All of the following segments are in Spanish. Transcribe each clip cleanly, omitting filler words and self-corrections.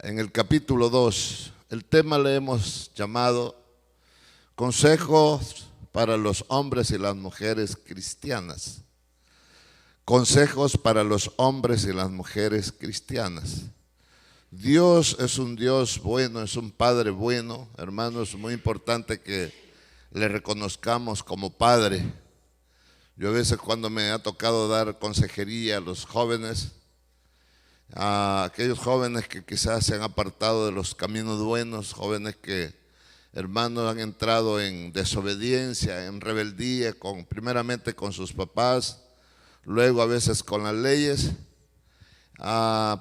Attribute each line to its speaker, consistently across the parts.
Speaker 1: en el capítulo 2. El tema le hemos llamado Consejos para los hombres y las mujeres cristianas. Consejos para los hombres y las mujeres cristianas. Dios es un Dios bueno, es un Padre bueno. Hermanos, es muy importante que le reconozcamos como Padre. Yo a veces cuando me ha tocado dar consejería a los jóvenes, a aquellos jóvenes que quizás se han apartado de los caminos buenos, jóvenes que, hermanos, han entrado en desobediencia, en rebeldía, primeramente con sus papás, luego a veces con las leyes.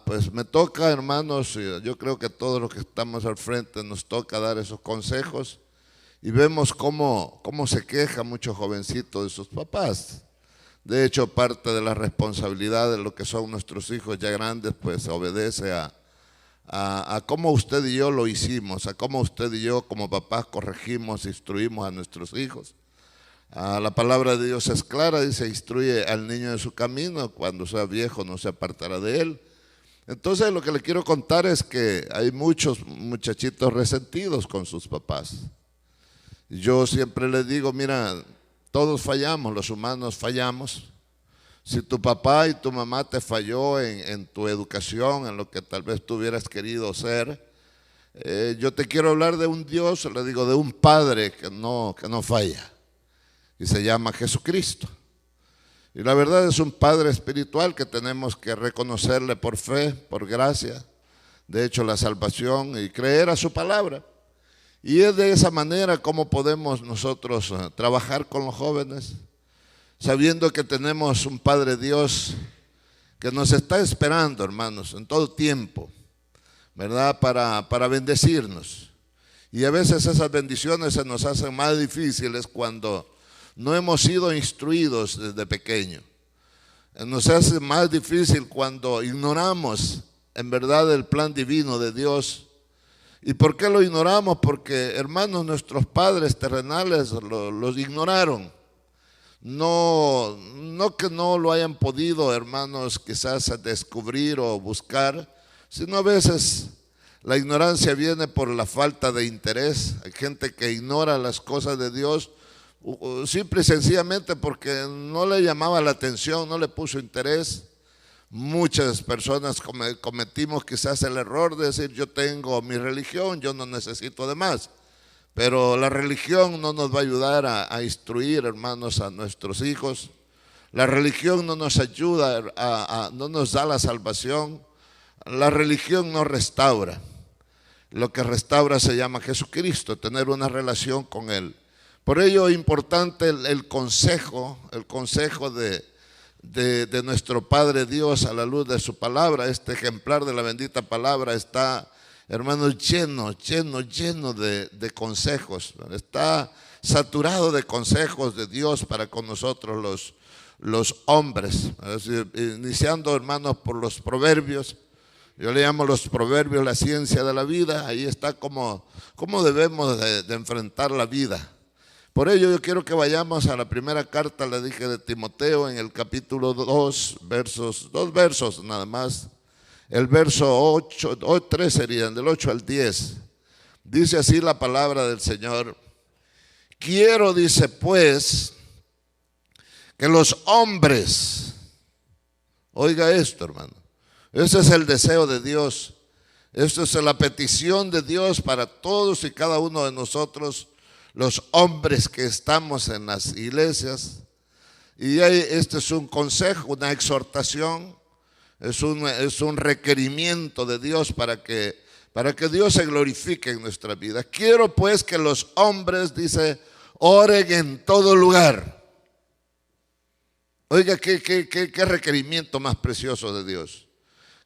Speaker 1: Pues me toca, hermanos, yo creo que todos los que estamos al frente nos toca dar esos consejos y vemos cómo se queja mucho jovencito de sus papás. De hecho, parte de la responsabilidad de lo que son nuestros hijos ya grandes, pues obedece a cómo usted y yo lo hicimos, a cómo usted y yo como papás corregimos, instruimos a nuestros hijos. La palabra de Dios es clara, dice: instruye al niño en su camino, cuando sea viejo no se apartará de él. Entonces lo que le quiero contar es que hay muchos muchachitos resentidos con sus papás. Yo siempre les digo, mira, todos fallamos, los humanos fallamos. Si tu papá y tu mamá te falló en tu educación, en lo que tal vez tú hubieras querido ser, yo te quiero hablar de un Dios, le digo, de un Padre que no falla, y se llama Jesucristo. Y la verdad es un Padre espiritual que tenemos que reconocerle por fe, por gracia, de hecho la salvación, y creer a su palabra. Y es de esa manera como podemos nosotros trabajar con los jóvenes, sabiendo que tenemos un Padre Dios que nos está esperando, hermanos, en todo tiempo, ¿verdad? Para bendecirnos. Y a veces esas bendiciones se nos hacen más difíciles cuando no hemos sido instruidos desde pequeño. Nos hace más difícil cuando ignoramos en verdad el plan divino de Dios. ¿Y por qué lo ignoramos? Porque, hermanos, nuestros padres terrenales los ignoraron. No que no lo hayan podido, hermanos, quizás descubrir o buscar, sino a veces la ignorancia viene por la falta de interés. Hay gente que ignora las cosas de Dios simple y sencillamente porque no le llamaba la atención, no le puso interés. Muchas personas cometimos quizás el error de decir: yo tengo mi religión, yo no necesito de más. Pero la religión no nos va a ayudar a instruir, hermanos, a nuestros hijos. La religión no nos ayuda, no nos da la salvación. La religión no restaura. Lo que restaura se llama Jesucristo, tener una relación con Él. Por ello es importante el consejo de nuestro Padre Dios a la luz de su palabra. Este ejemplar de la bendita palabra está, hermanos, lleno de consejos. Está saturado de consejos de Dios para con nosotros los hombres. Iniciando, hermanos, por los proverbios. Yo le llamo los proverbios la ciencia de la vida. Ahí está cómo debemos de enfrentar la vida. Por ello yo quiero que vayamos a la primera carta, le dije, de Timoteo, en el capítulo 2, dos versos nada más. El verso 8, o 3 serían, del 8 al 10. Dice así la palabra del Señor: quiero, dice, pues, que los hombres, oiga esto, hermano, ese es el deseo de Dios, esta es la petición de Dios para todos y cada uno de nosotros, los hombres que estamos en las iglesias. Y este es un consejo, una exhortación, es un requerimiento de Dios para que Dios se glorifique en nuestra vida. Quiero pues que los hombres, dice, oren en todo lugar. Oiga, qué requerimiento más precioso de Dios.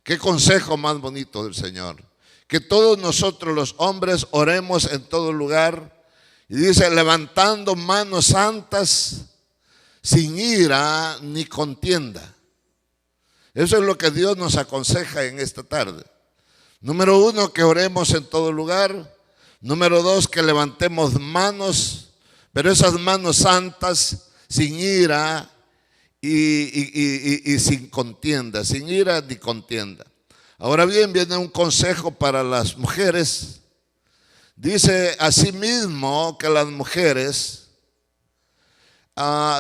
Speaker 1: Qué consejo más bonito del Señor. Que todos nosotros los hombres oremos en todo lugar. Y dice, levantando manos santas, sin ira ni contienda. Eso es lo que Dios nos aconseja en esta tarde. Número 1, que oremos en todo lugar. Número 2, que levantemos manos, pero esas manos santas, sin ira y sin contienda, sin ira ni contienda. Ahora bien, viene un consejo para las mujeres. Dice asimismo que las mujeres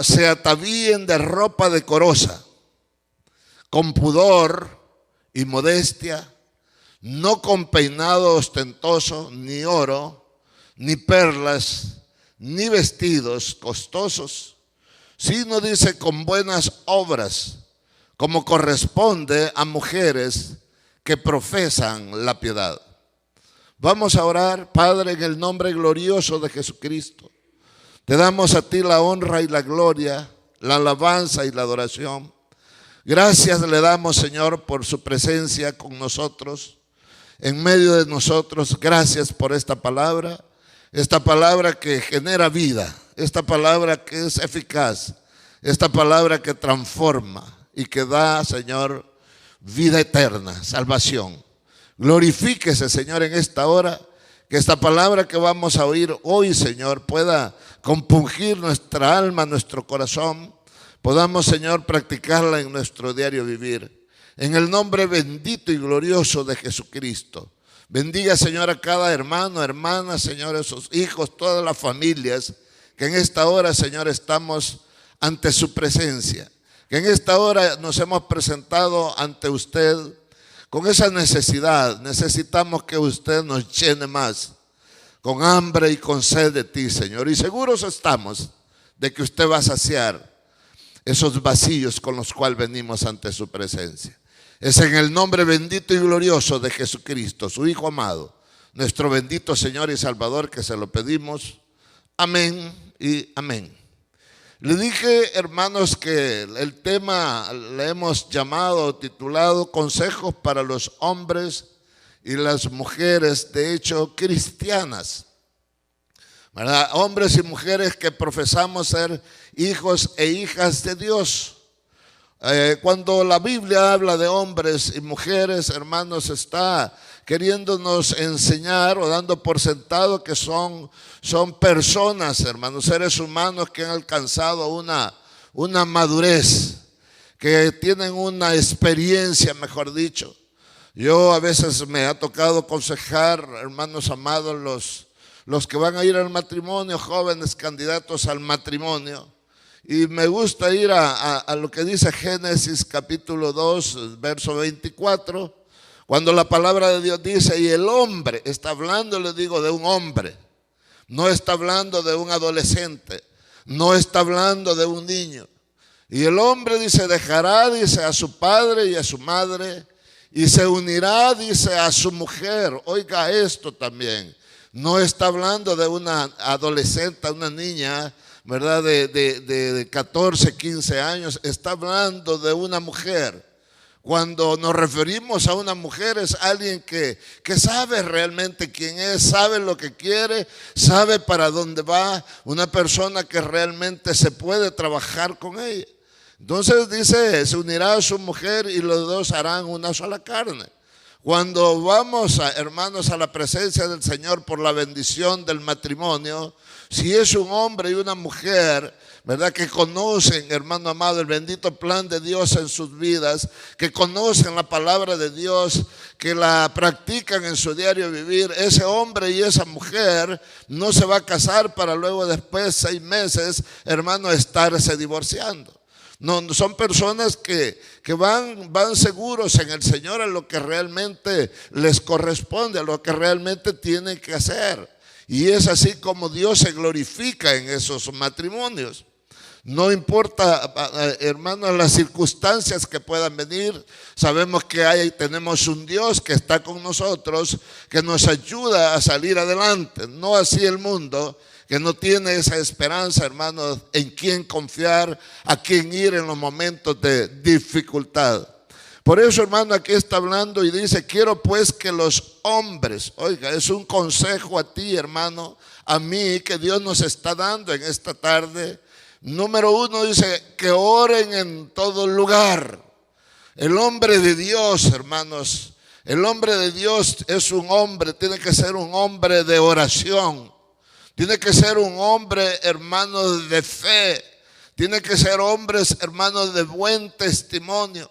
Speaker 1: se atavíen de ropa decorosa, con pudor y modestia, no con peinado ostentoso, ni oro, ni perlas, ni vestidos costosos, sino dice con buenas obras, como corresponde a mujeres que profesan la piedad. Vamos a orar. Padre, en el nombre glorioso de Jesucristo, te damos a ti la honra y la gloria, la alabanza y la adoración. Gracias le damos, Señor, por su presencia con nosotros, en medio de nosotros. Gracias por esta palabra que genera vida, esta palabra que es eficaz, esta palabra que transforma y que da, Señor, vida eterna, salvación. Glorifíquese, Señor, en esta hora, que esta palabra que vamos a oír hoy, Señor, pueda compungir nuestra alma, nuestro corazón. Podamos, Señor, practicarla en nuestro diario vivir. En el nombre bendito y glorioso de Jesucristo. Bendiga, Señor, a cada hermano, hermana, Señor, a sus hijos, todas las familias, que en esta hora, Señor, estamos ante su presencia. Que en esta hora nos hemos presentado ante usted con esa necesidad. Necesitamos que usted nos llene más, con hambre y con sed de ti, Señor. Y seguros estamos de que usted va a saciar esos vacíos con los cuales venimos ante su presencia. Es en el nombre bendito y glorioso de Jesucristo, su Hijo amado, nuestro bendito Señor y Salvador, que se lo pedimos. Amén y amén. Le dije, hermanos, que el tema le hemos llamado, titulado Consejos para los hombres y las mujeres, de hecho, cristianas, ¿verdad? Hombres y mujeres que profesamos ser hijos e hijas de Dios. Cuando la Biblia habla de hombres y mujeres, hermanos, está queriéndonos enseñar o dando por sentado que son personas, hermanos, seres humanos que han alcanzado una madurez, que tienen una experiencia, mejor dicho. Yo a veces me ha tocado aconsejar, hermanos amados, los que van a ir al matrimonio, jóvenes candidatos al matrimonio. Y me gusta ir a lo que dice Génesis capítulo 2, verso 24, cuando la palabra de Dios dice, y el hombre, está hablando, le digo, de un hombre, no está hablando de un adolescente, no está hablando de un niño. Y el hombre, dice, dejará, dice, a su padre y a su madre, y se unirá, dice, a su mujer. Oiga esto también, no está hablando de una adolescente, una niña, ¿verdad? De 14, 15 años, está hablando de una mujer. Cuando nos referimos a una mujer es alguien que sabe realmente quién es, sabe lo que quiere, sabe para dónde va, una persona que realmente se puede trabajar con ella. Entonces dice, se unirá a su mujer y los dos harán una sola carne. Cuando vamos, hermanos, a la presencia del Señor por la bendición del matrimonio, si es un hombre y una mujer, ¿verdad? Que conocen, hermano amado, el bendito plan de Dios en sus vidas, que conocen la palabra de Dios, que la practican en su diario vivir, ese hombre y esa mujer no se va a casar para luego después 6 meses, hermano, estarse divorciando. No, son personas que van seguros en el Señor, a lo que realmente les corresponde, a lo que realmente tienen que hacer. Y es así como Dios se glorifica en esos matrimonios. No importa, hermanos, las circunstancias que puedan venir, sabemos que tenemos un Dios que está con nosotros, que nos ayuda a salir adelante. No así el mundo, que no tiene esa esperanza, hermanos, en quién confiar, a quién ir en los momentos de dificultad. Por eso, hermano, aquí está hablando y dice, quiero pues que los hombres, oiga, es un consejo a ti, hermano, a mí, que Dios nos está dando en esta tarde. Número 1 dice, que oren en todo lugar. El hombre de Dios, hermanos, el hombre de Dios es un hombre, tiene que ser un hombre de oración. Tiene que ser un hombre, hermano, de fe. Tiene que ser hombres, hermanos, de buen testimonio.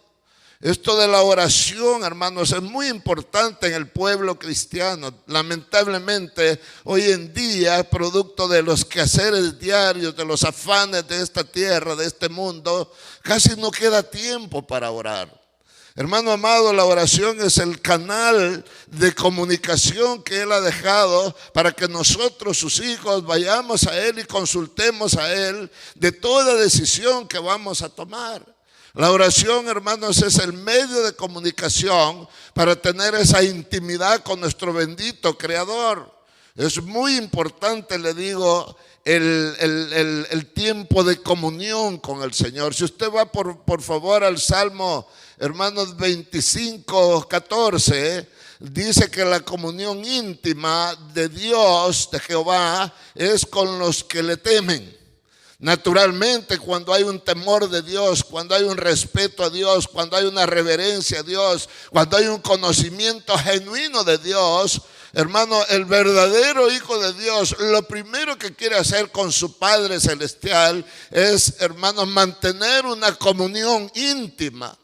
Speaker 1: Esto de la oración, hermanos, es muy importante en el pueblo cristiano. Lamentablemente, hoy en día, producto de los quehaceres diarios, de los afanes de esta tierra, de este mundo, casi no queda tiempo para orar. Hermano amado, la oración es el canal de comunicación que Él ha dejado para que nosotros, sus hijos, vayamos a Él y consultemos a Él de toda decisión que vamos a tomar. La oración, hermanos, es el medio de comunicación para tener esa intimidad con nuestro bendito Creador. Es muy importante, le digo, el tiempo de comunión con el Señor. Si usted va por favor al Salmo, hermanos, 25, 14, dice que la comunión íntima de Dios, de Jehová, es con los que le temen. Naturalmente, cuando hay un temor de Dios, cuando hay un respeto a Dios, cuando hay una reverencia a Dios, cuando hay un conocimiento genuino de Dios, hermano, el verdadero Hijo de Dios, lo primero que quiere hacer con su Padre Celestial es, hermano, mantener una comunión íntima,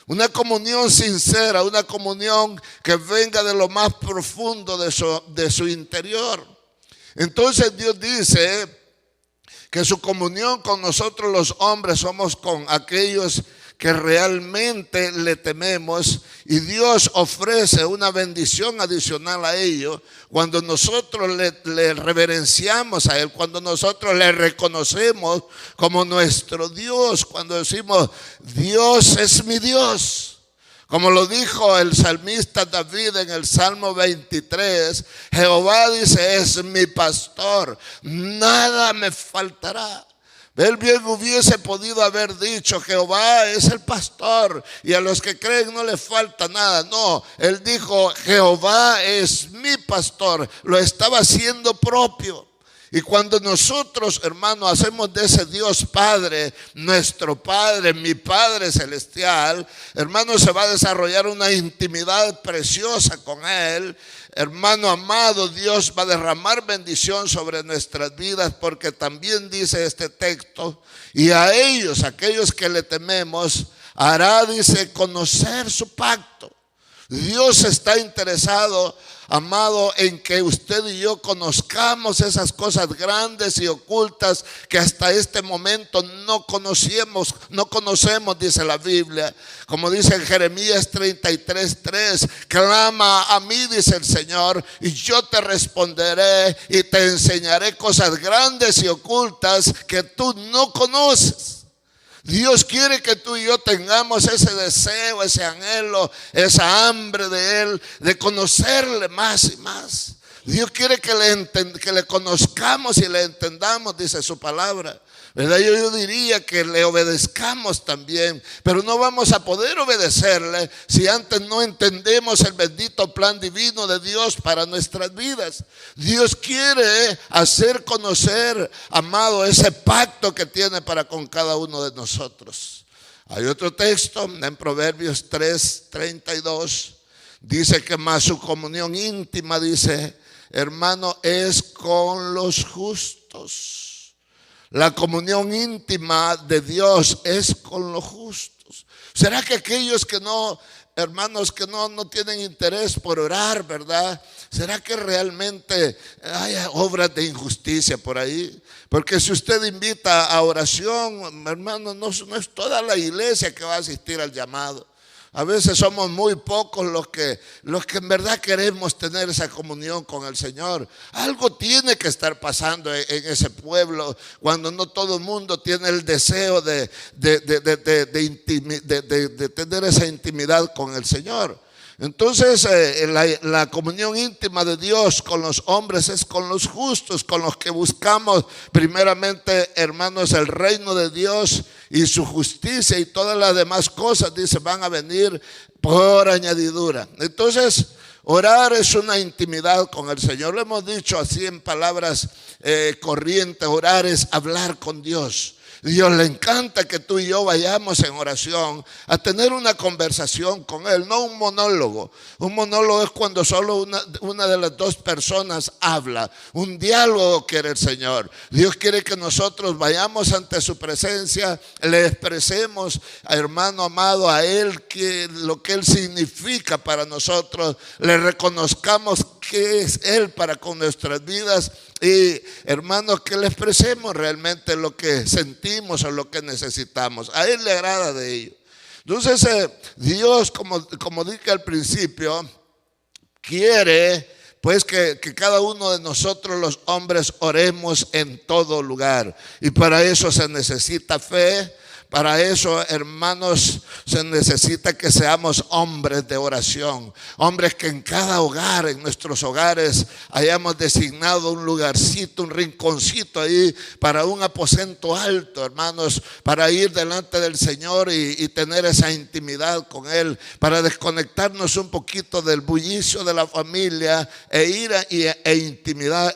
Speaker 1: una comunión sincera, una comunión que venga de lo más profundo de su interior. Entonces Dios dice que su comunión con nosotros los hombres somos con aquellos que realmente le tememos, y Dios ofrece una bendición adicional a ello cuando nosotros le reverenciamos a Él, cuando nosotros le reconocemos como nuestro Dios, cuando decimos Dios es mi Dios. Como lo dijo el salmista David en el Salmo 23, Jehová dice, es mi pastor, nada me faltará. Él bien hubiese podido haber dicho, Jehová es el pastor y a los que creen no les falta nada. No, él dijo, Jehová es mi pastor, lo estaba haciendo propio. Y cuando nosotros, hermanos, hacemos de ese Dios Padre, nuestro Padre, mi Padre Celestial, hermanos, se va a desarrollar una intimidad preciosa con Él. Hermano amado, Dios va a derramar bendición sobre nuestras vidas, porque también dice este texto, y a ellos, aquellos que le tememos, hará, dice, conocer su pacto. Dios está interesado, amado, en que usted y yo conozcamos esas cosas grandes y ocultas que hasta este momento no conocemos, dice la Biblia. Como dice en Jeremías 33:3, clama a mí, dice el Señor, y yo te responderé y te enseñaré cosas grandes y ocultas que tú no conoces. Dios quiere que tú y yo tengamos ese deseo, ese anhelo, esa hambre de Él, de conocerle más y más. Dios quiere que le conozcamos y le entendamos, dice su palabra. ¿Verdad? Yo diría que le obedezcamos también, pero no vamos a poder obedecerle si antes no entendemos el bendito plan divino de Dios para nuestras vidas. Dios quiere hacer conocer, amado, ese pacto que tiene para con cada uno de nosotros. Hay otro texto en Proverbios 3:32, dice que más su comunión íntima, dice, hermano, es con los justos. La comunión íntima de Dios es con los justos. ¿Será que aquellos que no, hermanos, que no tienen interés por orar, verdad? ¿Será que realmente hay obras de injusticia por ahí? Porque si usted invita a oración, hermano, no es toda la iglesia que va a asistir al llamado. A veces somos muy pocos los que en verdad queremos tener esa comunión con el Señor. Algo tiene que estar pasando en ese pueblo cuando no todo el mundo tiene el deseo de tener esa intimidad con el Señor. Entonces la comunión íntima de Dios con los hombres es con los justos, con los que buscamos primeramente, hermanos, el reino de Dios y su justicia, y todas las demás cosas, dice, van a venir por añadidura. Entonces, orar es una intimidad con el Señor. Lo hemos dicho así en palabras corrientes, orar es hablar con Dios. Dios le encanta que tú y yo vayamos en oración a tener una conversación con Él, no un monólogo. Un monólogo es cuando solo una de las dos personas habla. Un diálogo quiere el Señor. Dios quiere que nosotros vayamos ante su presencia, le expresemos, hermano amado, a Él lo que Él significa para nosotros, le reconozcamos qué es Él para con nuestras vidas. Y hermanos, que le expresemos realmente lo que sentimos o lo que necesitamos. A Él le agrada de ello. Entonces Dios, como dije al principio, quiere pues que cada uno de nosotros los hombres oremos en todo lugar. Y para eso se necesita fe. Para eso, hermanos, se necesita que seamos hombres de oración. Hombres que en cada hogar, en nuestros hogares, hayamos designado un lugarcito, un rinconcito ahí para un aposento alto, hermanos, para ir delante del Señor y tener esa intimidad con Él, para desconectarnos un poquito del bullicio de la familia e ir a intimidad,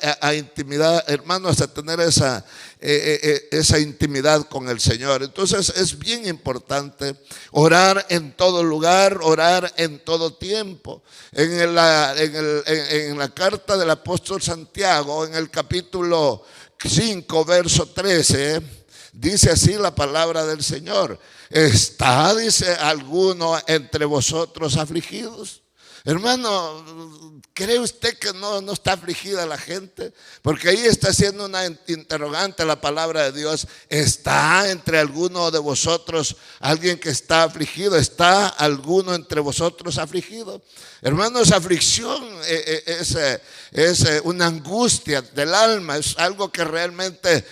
Speaker 1: hermanos, a tener esa intimidad con el Señor. Entonces es bien importante orar en todo lugar, orar en todo tiempo. En la carta del apóstol Santiago, en el capítulo 5, verso 13, dice así la palabra del Señor: ¿está, dice, alguno entre vosotros afligidos? Hermano, ¿cree usted que no está afligida la gente? Porque ahí está haciendo una interrogante la palabra de Dios. ¿Está entre alguno de vosotros alguien que está afligido? ¿Está alguno entre vosotros afligido? Hermanos, aflicción es una angustia del alma, es algo que realmente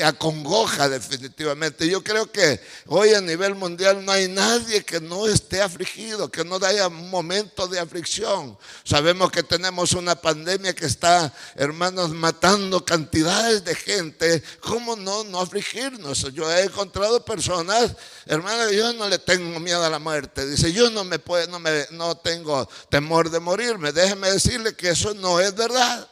Speaker 1: acongoja definitivamente. Yo creo que hoy a nivel mundial no hay nadie que no esté afligido, que no haya un momento de aflicción. Sabemos que tenemos una pandemia que está, hermanos, matando cantidades de gente. ¿Cómo no afligirnos? Yo he encontrado personas, hermanos, yo no le tengo miedo a la muerte. Dice, yo no tengo temor de morirme. Déjeme decirle que eso no es verdad.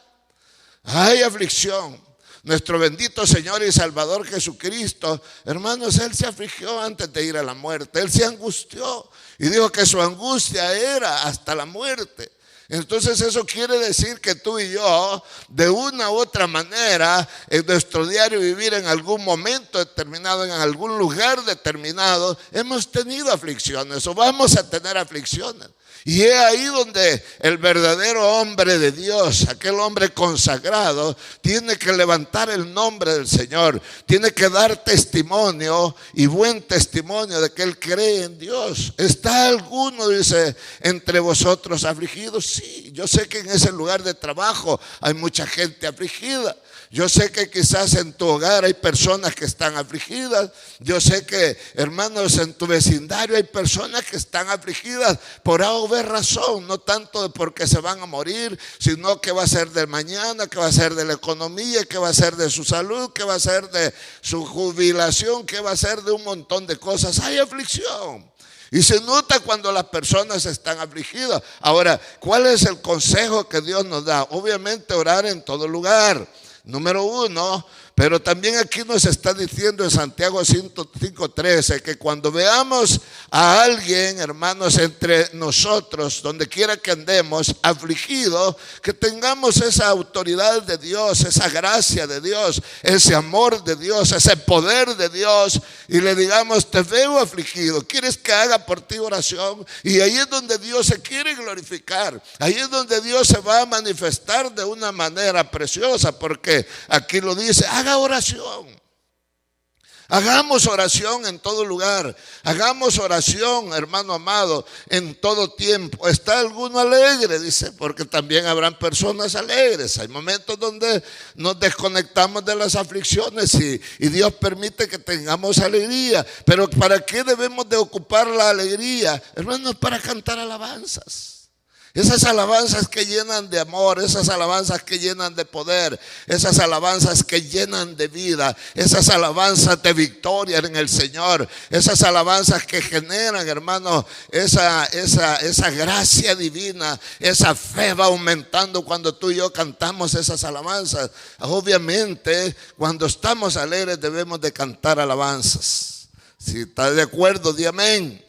Speaker 1: Hay aflicción. Nuestro bendito Señor y Salvador Jesucristo, hermanos, Él se afligió antes de ir a la muerte. Él se angustió y dijo que su angustia era hasta la muerte. Entonces eso quiere decir que tú y yo, de una u otra manera, en nuestro diario vivir, en algún momento determinado, en algún lugar determinado, hemos tenido aflicciones o vamos a tener aflicciones. Y es ahí donde el verdadero hombre de Dios, aquel hombre consagrado, tiene que levantar el nombre del Señor, tiene que dar testimonio y buen testimonio de que él cree en Dios. ¿Está alguno, dice, entre vosotros afligidos? Sí, yo sé que en ese lugar de trabajo hay mucha gente afligida. Yo sé que quizás en tu hogar hay personas que están afligidas. Yo sé que, hermanos, en tu vecindario hay personas que están afligidas por A o B razón. No tanto de porque se van a morir, sino que va a ser de mañana, que va a ser de la economía, que va a ser de su salud, que va a ser de su jubilación, que va a ser de un montón de cosas. Hay aflicción. Y se nota cuando las personas están afligidas. Ahora, ¿cuál es el consejo que Dios nos da? Obviamente orar en todo lugar. Número uno, pero también aquí nos está diciendo en Santiago 5:13 que cuando veamos a alguien, hermanos, entre nosotros, donde quiera que andemos, afligido, que tengamos esa autoridad de Dios, esa gracia de Dios, ese amor de Dios, ese poder de Dios, y le digamos, te veo afligido, ¿quieres que haga por ti oración? Y ahí es donde Dios se quiere glorificar, ahí es donde Dios se va a manifestar de una manera preciosa, porque aquí lo dice, haga oración. Hagamos oración en todo lugar. Hagamos oración, hermano amado, en todo tiempo. ¿Está alguno alegre? Dice, porque también habrán personas alegres. Hay momentos donde nos desconectamos de las aflicciones y Dios permite que tengamos alegría. Pero ¿para qué debemos de ocupar la alegría? Hermanos, para cantar alabanzas. Esas alabanzas que llenan de amor, esas alabanzas que llenan de poder, esas alabanzas que llenan de vida, esas alabanzas de victoria en el Señor, esas alabanzas que generan, hermano, esa gracia divina, esa fe va aumentando cuando tú y yo cantamos esas alabanzas. Obviamente, cuando estamos alegres debemos de cantar alabanzas. Si está de acuerdo, di amén.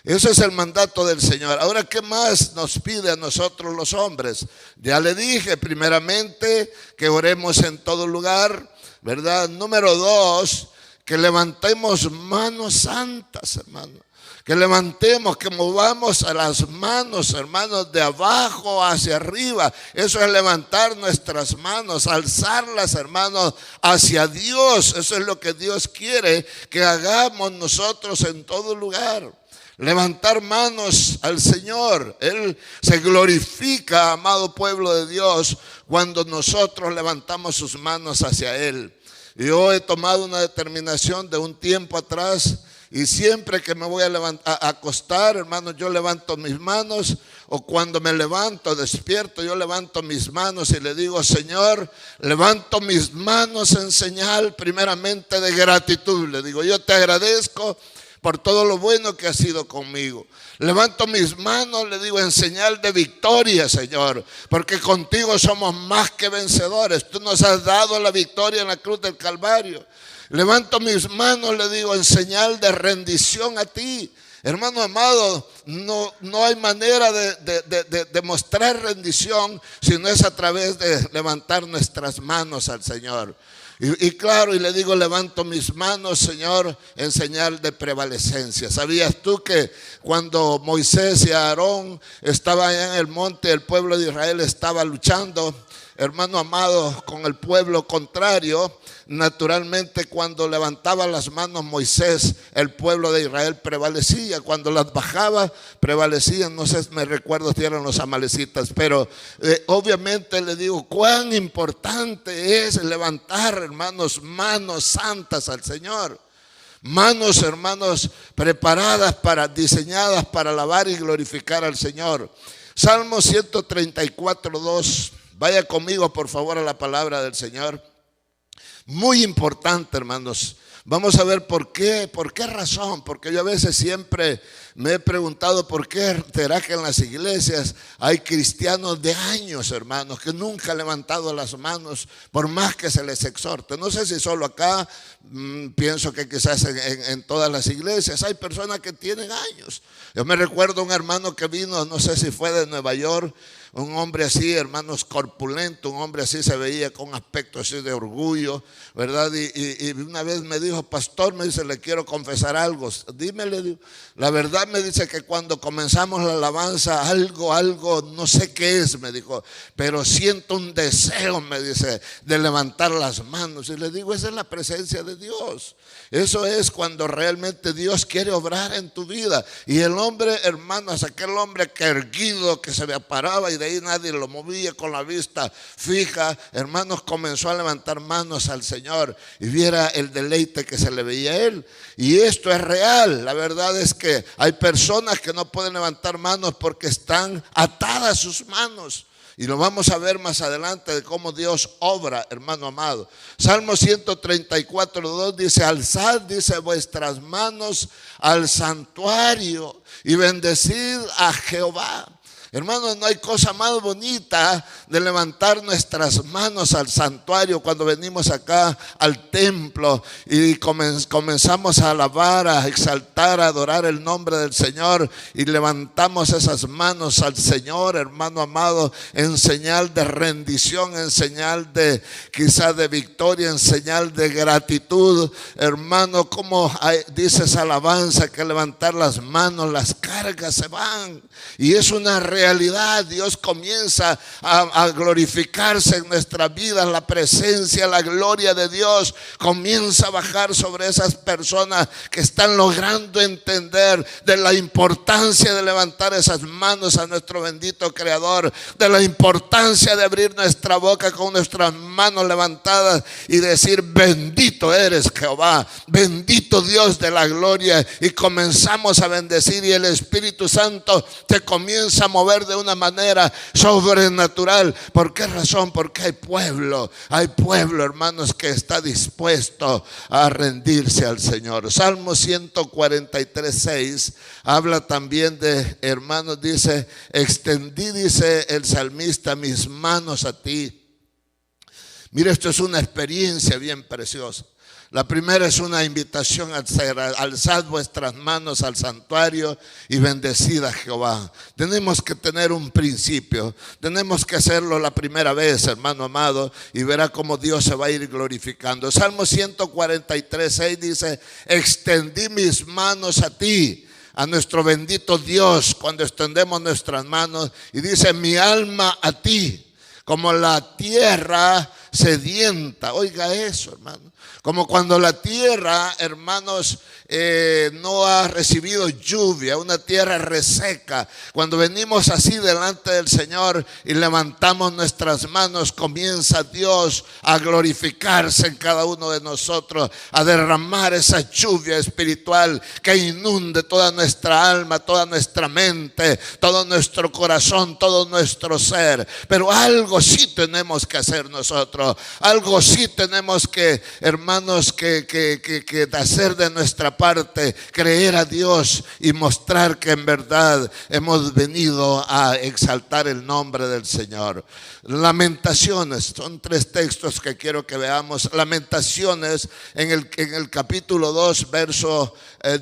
Speaker 1: Ese es el mandato del Señor. Ahora, ¿qué más nos pide a nosotros los hombres? Ya le dije, primeramente, que oremos en todo lugar, ¿verdad? Número 2, que levantemos manos santas, hermano. Que levantemos, que movamos a las manos, hermanos, de abajo hacia arriba. Eso es levantar nuestras manos, alzarlas, hermanos, hacia Dios. Eso es lo que Dios quiere que hagamos nosotros en todo lugar. Levantar manos al Señor. Él se glorifica, amado pueblo de Dios, cuando nosotros levantamos sus manos hacia Él. Yo he tomado una determinación de un tiempo atrás, y siempre que me voy a acostar, hermano, yo levanto mis manos, o cuando me levanto, despierto, yo levanto mis manos y le digo: Señor, levanto mis manos en señal primeramente de gratitud. Le digo: yo te agradezco por todo lo bueno que has sido conmigo. Levanto mis manos, le digo, en señal de victoria, Señor, porque contigo somos más que vencedores. Tú nos has dado la victoria en la cruz del Calvario. Levanto mis manos, le digo, en señal de rendición a ti. Hermano amado, no hay manera de mostrar rendición si no es a través de levantar nuestras manos al Señor. Y claro, y le digo: levanto mis manos, Señor, en señal de prevalecencia. ¿Sabías tú que cuando Moisés y Aarón estaban allá en el monte, el pueblo de Israel estaba luchando, hermano amado, con el pueblo contrario? Naturalmente, cuando levantaba las manos Moisés, el pueblo de Israel prevalecía. Cuando las bajaba, prevalecían. No sé, me recuerdo si eran los amalecitas, pero obviamente le digo, cuán importante es levantar, hermanos, manos santas al Señor. Manos, hermanos, preparadas, diseñadas para alabar y glorificar al Señor. Salmo 134:2. Vaya conmigo, por favor, a la palabra del Señor. Muy importante, hermanos. Vamos a ver por qué razón. Porque yo a veces siempre me he preguntado por qué será que en las iglesias hay cristianos de años, hermanos, que nunca han levantado las manos por más que se les exhorte. No sé si solo acá, pienso que quizás en todas las iglesias hay personas que tienen años. Yo me recuerdo un hermano que vino, no sé si fue de Nueva York, un hombre así, hermanos, corpulento, un hombre así, se veía con aspecto así de orgullo, ¿verdad? Y una vez me dijo: pastor, me dice, le quiero confesar algo. Dime, le digo. La verdad, me dice, que cuando comenzamos la alabanza, algo, no sé qué es, me dijo, pero siento un deseo, me dice, de levantar las manos. Y le digo: esa es la presencia de Dios. Eso es cuando realmente Dios quiere obrar en tu vida. Y el hombre, hermanos, aquel hombre que erguido, que se me paraba y de ahí nadie lo movía, con la vista fija, hermanos, comenzó a levantar manos al Señor, y viera el deleite que se le veía a él. Y esto es real. La verdad es que hay personas que no pueden levantar manos porque están atadas sus manos. Y lo vamos a ver más adelante de cómo Dios obra, hermano amado. Salmo 134:2 dice: alzad, dice, vuestras manos al santuario y bendecid a Jehová. Hermanos, no hay cosa más bonita de levantar nuestras manos al santuario cuando venimos acá al templo y comenzamos a alabar, a exaltar, a adorar el nombre del Señor, y levantamos esas manos al Señor, hermano amado, en señal de rendición, en señal de quizás de victoria, en señal de gratitud. Hermano, como dice esa alabanza, que levantar las manos, las cargas se van, y es una realidad. Dios comienza a glorificarse en nuestra vida. La presencia, la gloria de Dios comienza a bajar sobre esas personas que están logrando entender de la importancia de levantar esas manos a nuestro bendito Creador, de la importancia de abrir nuestra boca con nuestras manos levantadas y decir: bendito eres Jehová, bendito Dios de la gloria. Y comenzamos a bendecir, y el Espíritu Santo te comienza a mover mover de una manera sobrenatural. ¿Por qué razón? Porque hay pueblo, hermanos, que está dispuesto a rendirse al Señor. Salmo 143:6 habla también de, hermanos, dice: extendí, dice el salmista, mis manos a ti. Mire, esto es una experiencia bien preciosa. La primera es una invitación a alzad vuestras manos al santuario y bendecid a Jehová. Tenemos que tener un principio, tenemos que hacerlo la primera vez, hermano amado, y verá cómo Dios se va a ir glorificando. Salmo 143:6 dice: extendí mis manos a ti. A nuestro bendito Dios, cuando extendemos nuestras manos, y dice: mi alma a ti, como la tierra sedienta. Oiga eso, hermano. Como cuando la tierra, hermanos, no ha recibido lluvia, una tierra reseca. Cuando venimos así delante del Señor y levantamos nuestras manos, comienza Dios a glorificarse en cada uno de nosotros, a derramar esa lluvia espiritual que inunde toda nuestra alma, toda nuestra mente, todo nuestro corazón, todo nuestro ser. Pero algo sí tenemos que hacer nosotros, algo sí tenemos que, hermanos, que hacer de nuestra parte, creer a Dios y mostrar que en verdad hemos venido a exaltar el nombre del Señor. Lamentaciones, son 3 textos que quiero que veamos. Lamentaciones en el capítulo 2, verso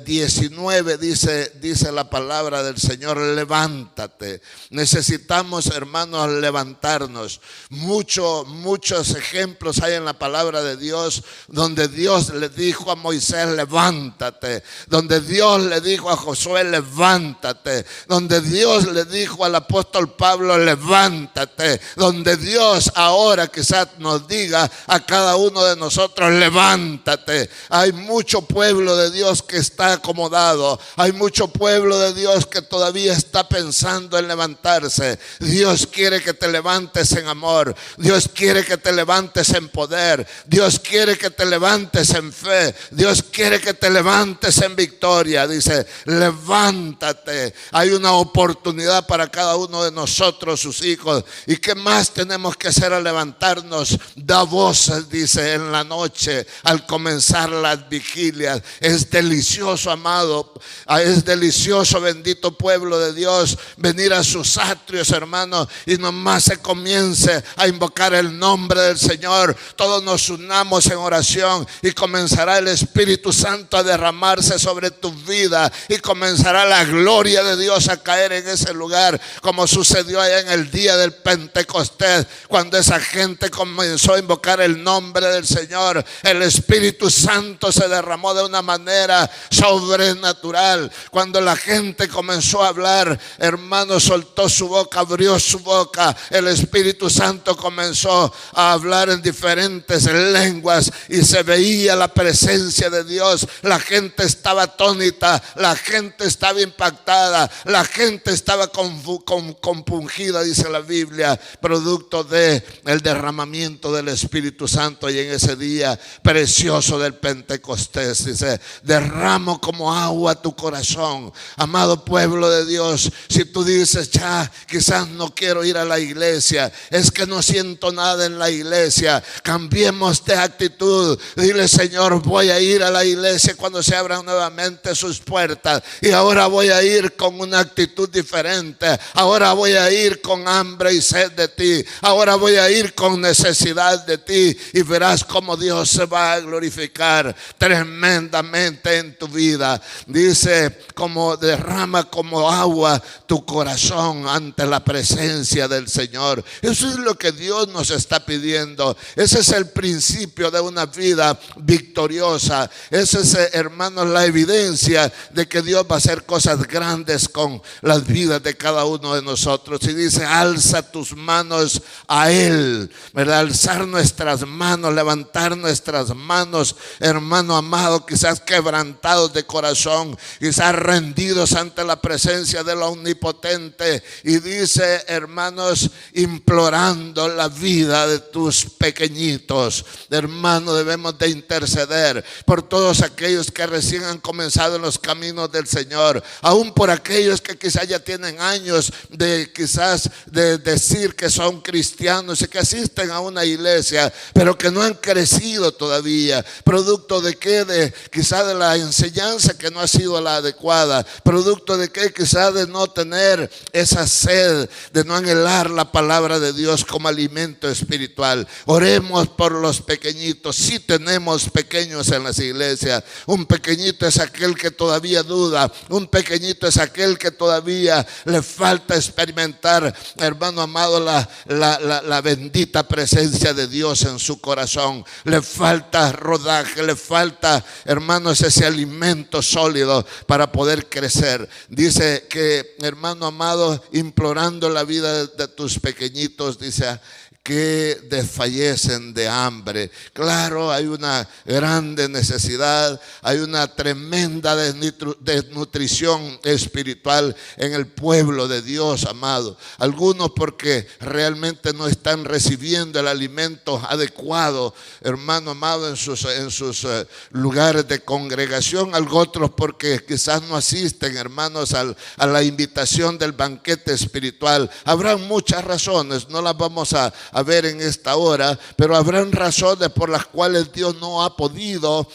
Speaker 1: 19 dice la palabra del Señor: levántate. Necesitamos, hermanos, levantarnos. Muchos ejemplos hay en la palabra de Dios donde Dios le dijo a Moisés: levántate. Donde Dios le dijo a Josué: levántate. Donde Dios le dijo al apóstol Pablo: levántate. Donde Dios ahora quizás nos diga a cada uno de nosotros: levántate. Hay mucho pueblo de Dios que está acomodado. Hay mucho pueblo de Dios que todavía está pensando en levantarse. Dios quiere que te levantes en amor. Dios quiere que te levantes en poder. Dios quiere que te levantes en fe. Dios quiere que te levantes en victoria. Dice: levántate. Hay una oportunidad para cada uno de nosotros, sus hijos. ¿Y qué más tenemos que hacer al levantarnos? Da voces, dice, en la noche al comenzar las vigilias. Es delicioso, amado, es delicioso, bendito pueblo de Dios, venir a sus atrios, hermanos, y nomás se comience a invocar el nombre del Señor. Todos nos unamos en oración y comenzará el Espíritu Santo a derramarse sobre tu vida y comenzará la gloria de Dios a caer en ese lugar, como sucedió allá en el día del Pentecostés, cuando esa gente comenzó a invocar el nombre del Señor. El Espíritu Santo se derramó de una manera sobrenatural. Cuando la gente comenzó a hablar, hermano, soltó su boca, abrió su boca, el Espíritu Santo comenzó a hablar en diferentes lenguas y se veía la presencia de Dios. La gente estaba atónita, la gente estaba impactada, la gente estaba compungida, dice la Biblia, producto de el derramamiento del Espíritu Santo. Y en ese día precioso del Pentecostés, dice: derramo como agua tu corazón. Amado pueblo de Dios, si tú dices: ya, quizás no quiero ir a la iglesia, es que no siento nada en la iglesia, cambiemos de actitud. Dile: Señor, voy a ir a la iglesia cuando se abran nuevamente sus puertas, y ahora voy a ir con una actitud diferente. Ahora voy a ir con hambre y sed de ti. Ahora voy a ir con necesidad de ti, y verás cómo Dios se va a glorificar tremendamente en tu vida. Dice: como derrama como agua tu corazón ante la presencia del Señor. Eso es lo que Dios nos está pidiendo. Ese es el principio de una vida victoriosa. Esa es, hermanos, la evidencia de que Dios va a hacer cosas grandes con las vidas de cada uno de nosotros. Y dice: alza tus manos a Él, ¿verdad? Alzar nuestras manos, levantar nuestras manos, hermano amado, quizás quebrantados de corazón, quizás rendidos ante la presencia del Omnipotente. Y dice, hermanos, implorando la vida de tus pequeñitos, hermanos, hermano, debemos de interceder por todos aquellos que recién han comenzado en los caminos del Señor, aún por aquellos que quizás ya tienen años de quizás de decir que son cristianos y que asisten a una iglesia, pero que no han crecido todavía. ¿Producto de qué? De quizás de la enseñanza que no ha sido la adecuada. ¿Producto de qué? Quizás de no tener esa sed, de no anhelar la palabra de Dios como alimento espiritual. Oremos por los pequeñitos. Sí tenemos pequeños en las iglesias. Un pequeñito es aquel que todavía duda. Un pequeñito es aquel que todavía le falta experimentar, hermano amado, la bendita presencia de Dios en su corazón. Le falta rodaje, le falta, hermanos, ese alimento sólido para poder crecer. Dice que, hermano amado, implorando la vida de tus pequeñitos, dice que desfallecen de hambre. Claro, hay una grande necesidad, hay una tremenda desnutrición espiritual en el pueblo de Dios, amado. Algunos porque realmente no están recibiendo el alimento adecuado, hermano amado, en sus lugares de congregación. Otros porque quizás no asisten, hermanos, a la invitación del banquete espiritual. Habrán muchas razones, no las vamos a ver en esta hora, pero habrán razones por las cuales Dios no ha podido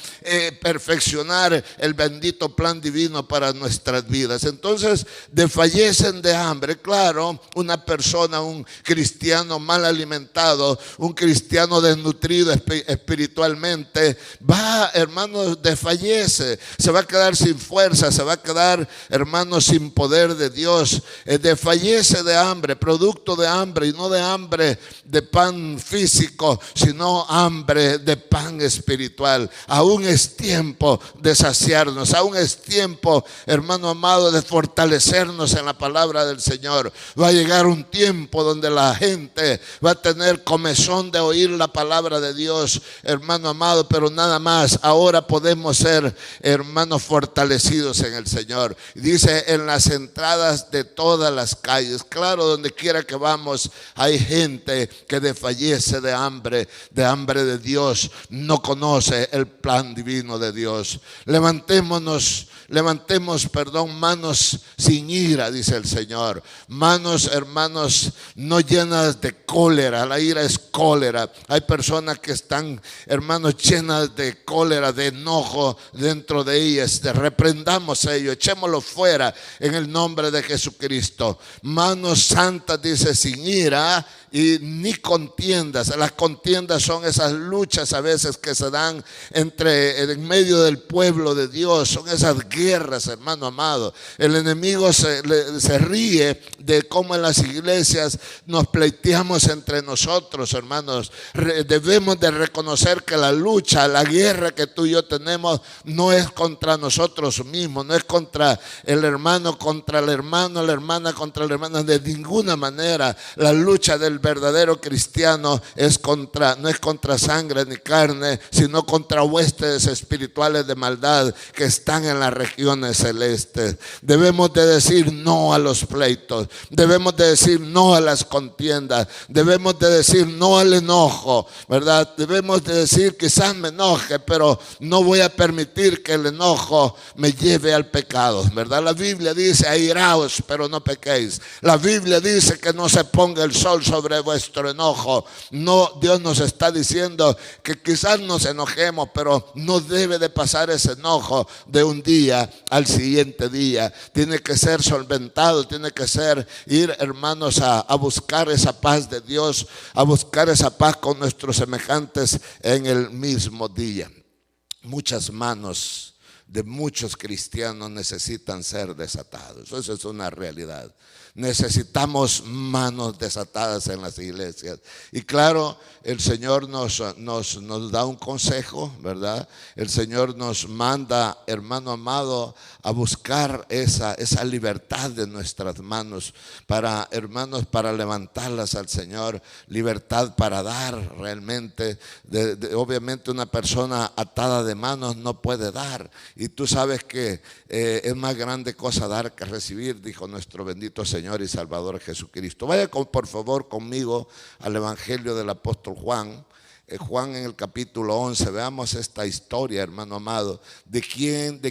Speaker 1: perfeccionar el bendito plan divino para nuestras vidas. Entonces desfallecen de hambre. Claro, una persona, un cristiano mal alimentado, un cristiano desnutrido espiritualmente, va, hermanos, desfallece, se va a quedar sin fuerza, se va a quedar, hermanos, sin poder de Dios. Desfallece de hambre, producto de hambre, y no de hambre de pan físico, sino hambre de pan espiritual. Aún es tiempo de saciarnos, aún es tiempo, hermano amado, de fortalecernos en la palabra del Señor. Va a llegar un tiempo donde la gente va a tener comezón de oír la palabra de Dios, hermano amado, pero nada más. Ahora podemos ser, hermanos, fortalecidos en el Señor. Dice, en las entradas de todas las calles. Claro, donde quiera que vamos hay gente que desfallece de hambre de Dios, no conoce el plan divino de Dios. Levantemos, manos sin ira, dice el Señor. Manos, hermanos, no llenas de cólera. La ira es cólera. Hay personas que están, hermanos, llenas de cólera, de enojo dentro de ellas. Reprendamos ello, echémoslo fuera en el nombre de Jesucristo. Manos santas, dice, sin ira y ni contiendas. Las contiendas son esas luchas a veces que se dan en medio del pueblo de Dios. Son esas guerras, hermano amado. El enemigo se ríe de cómo en las iglesias nos pleiteamos entre nosotros, hermanos. Debemos de reconocer que la lucha, la guerra que tú y yo tenemos no es contra nosotros mismos, no es contra el hermano contra el hermano, la hermana contra la hermana, de ninguna manera. La lucha del verdadero cristiano no es contra sangre ni carne, sino contra huestes espirituales de maldad que están en las regiones celestes. Debemos de decir no a los pleitos, debemos de decir no a las contiendas, debemos de decir no al enojo, ¿verdad? Debemos de decir, quizás me enoje, pero no voy a permitir que el enojo me lleve al pecado, ¿verdad? La Biblia dice, airaos, pero no pequéis. La Biblia dice que no se ponga el sol sobre vuestro enojo. No, Dios nos está diciendo que quizás nos enojemos, pero no debe de pasar ese enojo de un día al siguiente día. Tiene que ser solventado, tiene que ser ir, hermanos, a buscar esa paz de Dios, a buscar esa paz con nuestros semejantes en el mismo día. Muchas manos de muchos cristianos necesitan ser desatados. Eso es una realidad. Necesitamos manos desatadas en las iglesias. Y claro, el Señor nos da un consejo, ¿verdad? El Señor nos manda, hermano amado, a buscar esa libertad de nuestras manos para, hermanos, para levantarlas al Señor. Libertad para dar realmente. Obviamente una persona atada de manos no puede dar. Y tú sabes que es más grande cosa dar que recibir, dijo nuestro bendito Señor y Salvador Jesucristo. Vaya por favor conmigo al Evangelio del apóstol Juan, Juan en el capítulo 11, veamos esta historia, hermano amado, de quién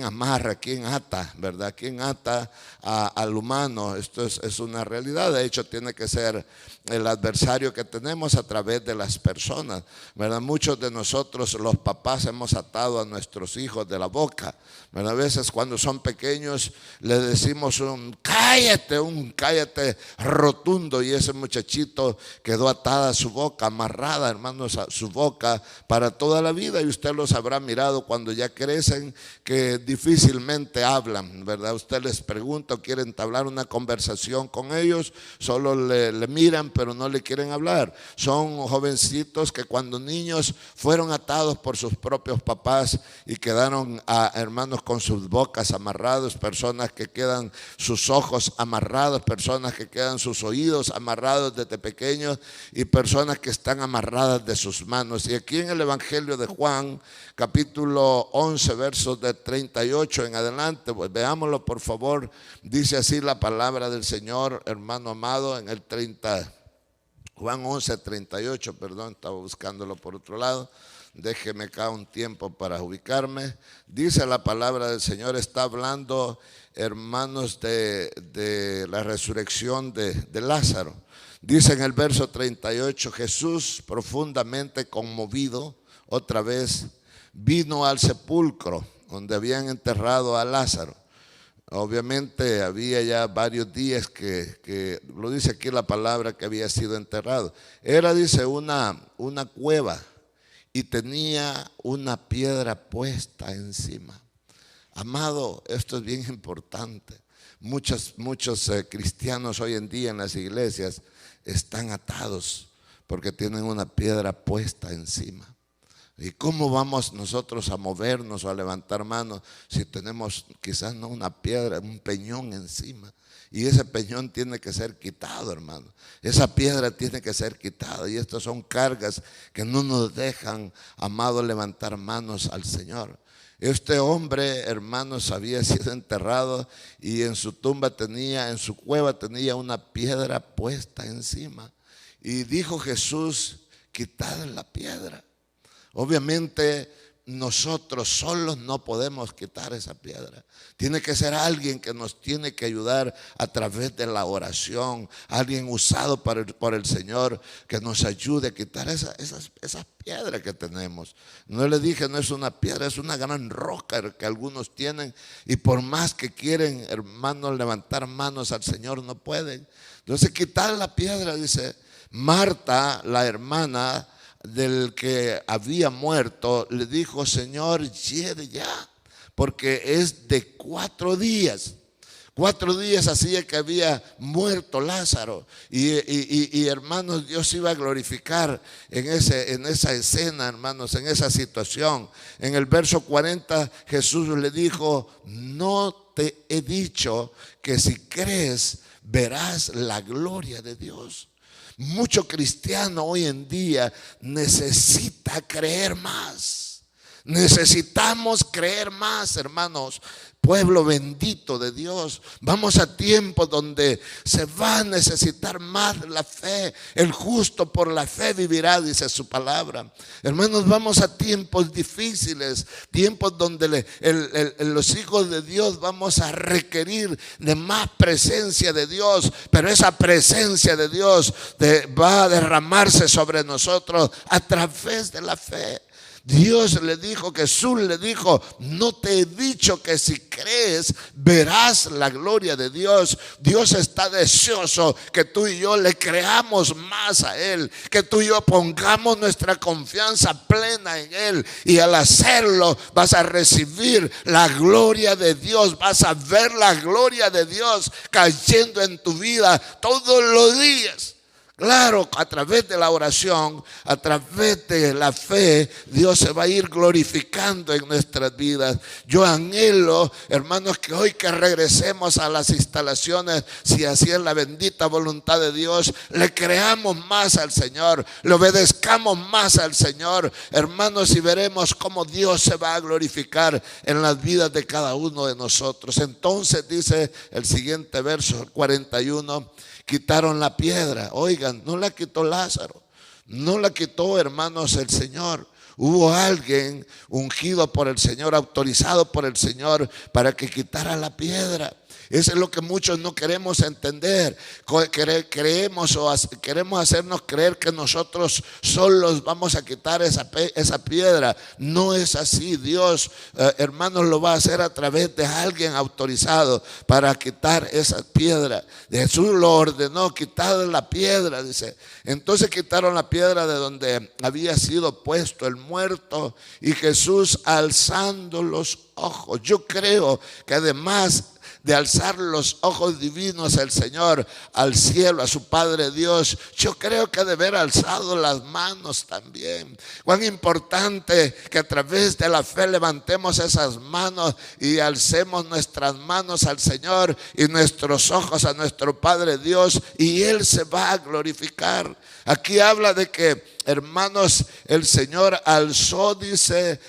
Speaker 1: amarra, quién ata, ¿verdad? Quién ata al humano. Esto es una realidad. De hecho, tiene que ser el adversario que tenemos a través de las personas, ¿verdad? Muchos de nosotros, los papás, hemos atado a nuestros hijos de la boca, ¿verdad? A veces cuando son pequeños le decimos un cállate rotundo, y ese muchachito quedó atada a su boca, amarrada, hermanos, a su boca para toda la vida. Y usted los habrá mirado cuando ya crecen, que difícilmente hablan, ¿verdad? Usted les pregunta o quiere entablar una conversación con ellos, solo le miran, pero no le quieren hablar. Son jovencitos que cuando niños fueron atados por sus propios papás y quedaron, hermanos, con sus bocas amarrados, personas que quedan sus ojos amarrados, personas que quedan sus oídos amarrados desde pequeños, y personas que están amarradas de sus manos. Y aquí en el Evangelio de Juan, capítulo 11, versos de 38 en adelante, pues veámoslo por favor. Dice así la palabra del Señor, hermano amado, en el Juan 11, 38, perdón, estaba buscándolo por otro lado. Déjeme acá un tiempo para ubicarme. Dice la palabra del Señor, está hablando, hermanos, de la resurrección de Lázaro. Dice en el verso 38, Jesús, profundamente conmovido, otra vez, vino al sepulcro donde habían enterrado a Lázaro. Obviamente había ya varios días que lo dice aquí la palabra, que había sido enterrado. Era, dice, una cueva, y tenía una piedra puesta encima. Amado, esto es bien importante. Muchos cristianos hoy en día en las iglesias están atados porque tienen una piedra puesta encima. ¿Y cómo vamos nosotros a movernos o a levantar manos si tenemos quizás no una piedra, un peñón encima? Y ese peñón tiene que ser quitado, hermano. Esa piedra tiene que ser quitada. Y estas son cargas que no nos dejan, amado, levantar manos al Señor. Este hombre, hermanos, había sido enterrado, y en su tumba tenía, en su cueva tenía una piedra puesta encima. Y dijo Jesús, quitad la piedra. Obviamente nosotros solos no podemos quitar esa piedra. Tiene que ser alguien que nos tiene que ayudar a través de la oración, alguien usado por el Señor, que nos ayude a quitar esas piedras que tenemos. No le dije, no es una piedra, es una gran roca que algunos tienen, y por más que quieren, hermanos, levantar manos al Señor, no pueden. Entonces, quitar la piedra, dice Marta, la hermana del que había muerto, le dijo, Señor, lleve ya, porque es de 4 días. 4 días hacía que había muerto Lázaro. Y hermanos, Dios iba a glorificar en esa escena, hermanos, en esa situación. En el verso 40 Jesús le dijo, no te he dicho que si crees verás la gloria de Dios. Mucho cristiano hoy en día necesita creer más. Necesitamos creer más, hermanos. Pueblo bendito de Dios, vamos a tiempos donde se va a necesitar más la fe. El justo por la fe vivirá, dice su palabra. Hermanos, vamos a tiempos difíciles, tiempos donde los hijos de Dios vamos a requerir de más presencia de Dios, pero esa presencia de Dios va a derramarse sobre nosotros a través de la fe. Dios le dijo, Jesús le dijo, no te he dicho que si crees verás la gloria de Dios. Dios está deseoso que tú y yo le creamos más a Él, que tú y yo pongamos nuestra confianza plena en Él, y al hacerlo vas a recibir la gloria de Dios, vas a ver la gloria de Dios cayendo en tu vida todos los días. Claro, a través de la oración, a través de la fe, Dios se va a ir glorificando en nuestras vidas. Yo anhelo, hermanos, que hoy que regresemos a las instalaciones, si así es la bendita voluntad de Dios, le creamos más al Señor, le obedezcamos más al Señor, hermanos, y veremos cómo Dios se va a glorificar en las vidas de cada uno de nosotros. Entonces dice el siguiente verso, 41, quitaron la piedra. Oigan, no la quitó Lázaro. No la quitó, hermanos, el Señor. Hubo alguien ungido por el Señor, autorizado por el Señor para que quitara la piedra. Eso es lo que muchos no queremos entender. Creemos o queremos hacernos creer que nosotros solos vamos a quitar esa piedra. No es así. Dios, hermanos, lo va a hacer a través de alguien autorizado para quitar esa piedra. Jesús lo ordenó, quitar la piedra, dice. Entonces quitaron la piedra de donde había sido puesto el muerto, y Jesús, alzando los ojos. Yo creo que además de alzar los ojos divinos el Señor al cielo, a su Padre Dios, yo creo que ha de haber alzado las manos también. Cuán importante que a través de la fe levantemos esas manos y alcemos nuestras manos al Señor y nuestros ojos a nuestro Padre Dios, y Él se va a glorificar. Aquí habla de que, hermanos, el Señor alzó, dice,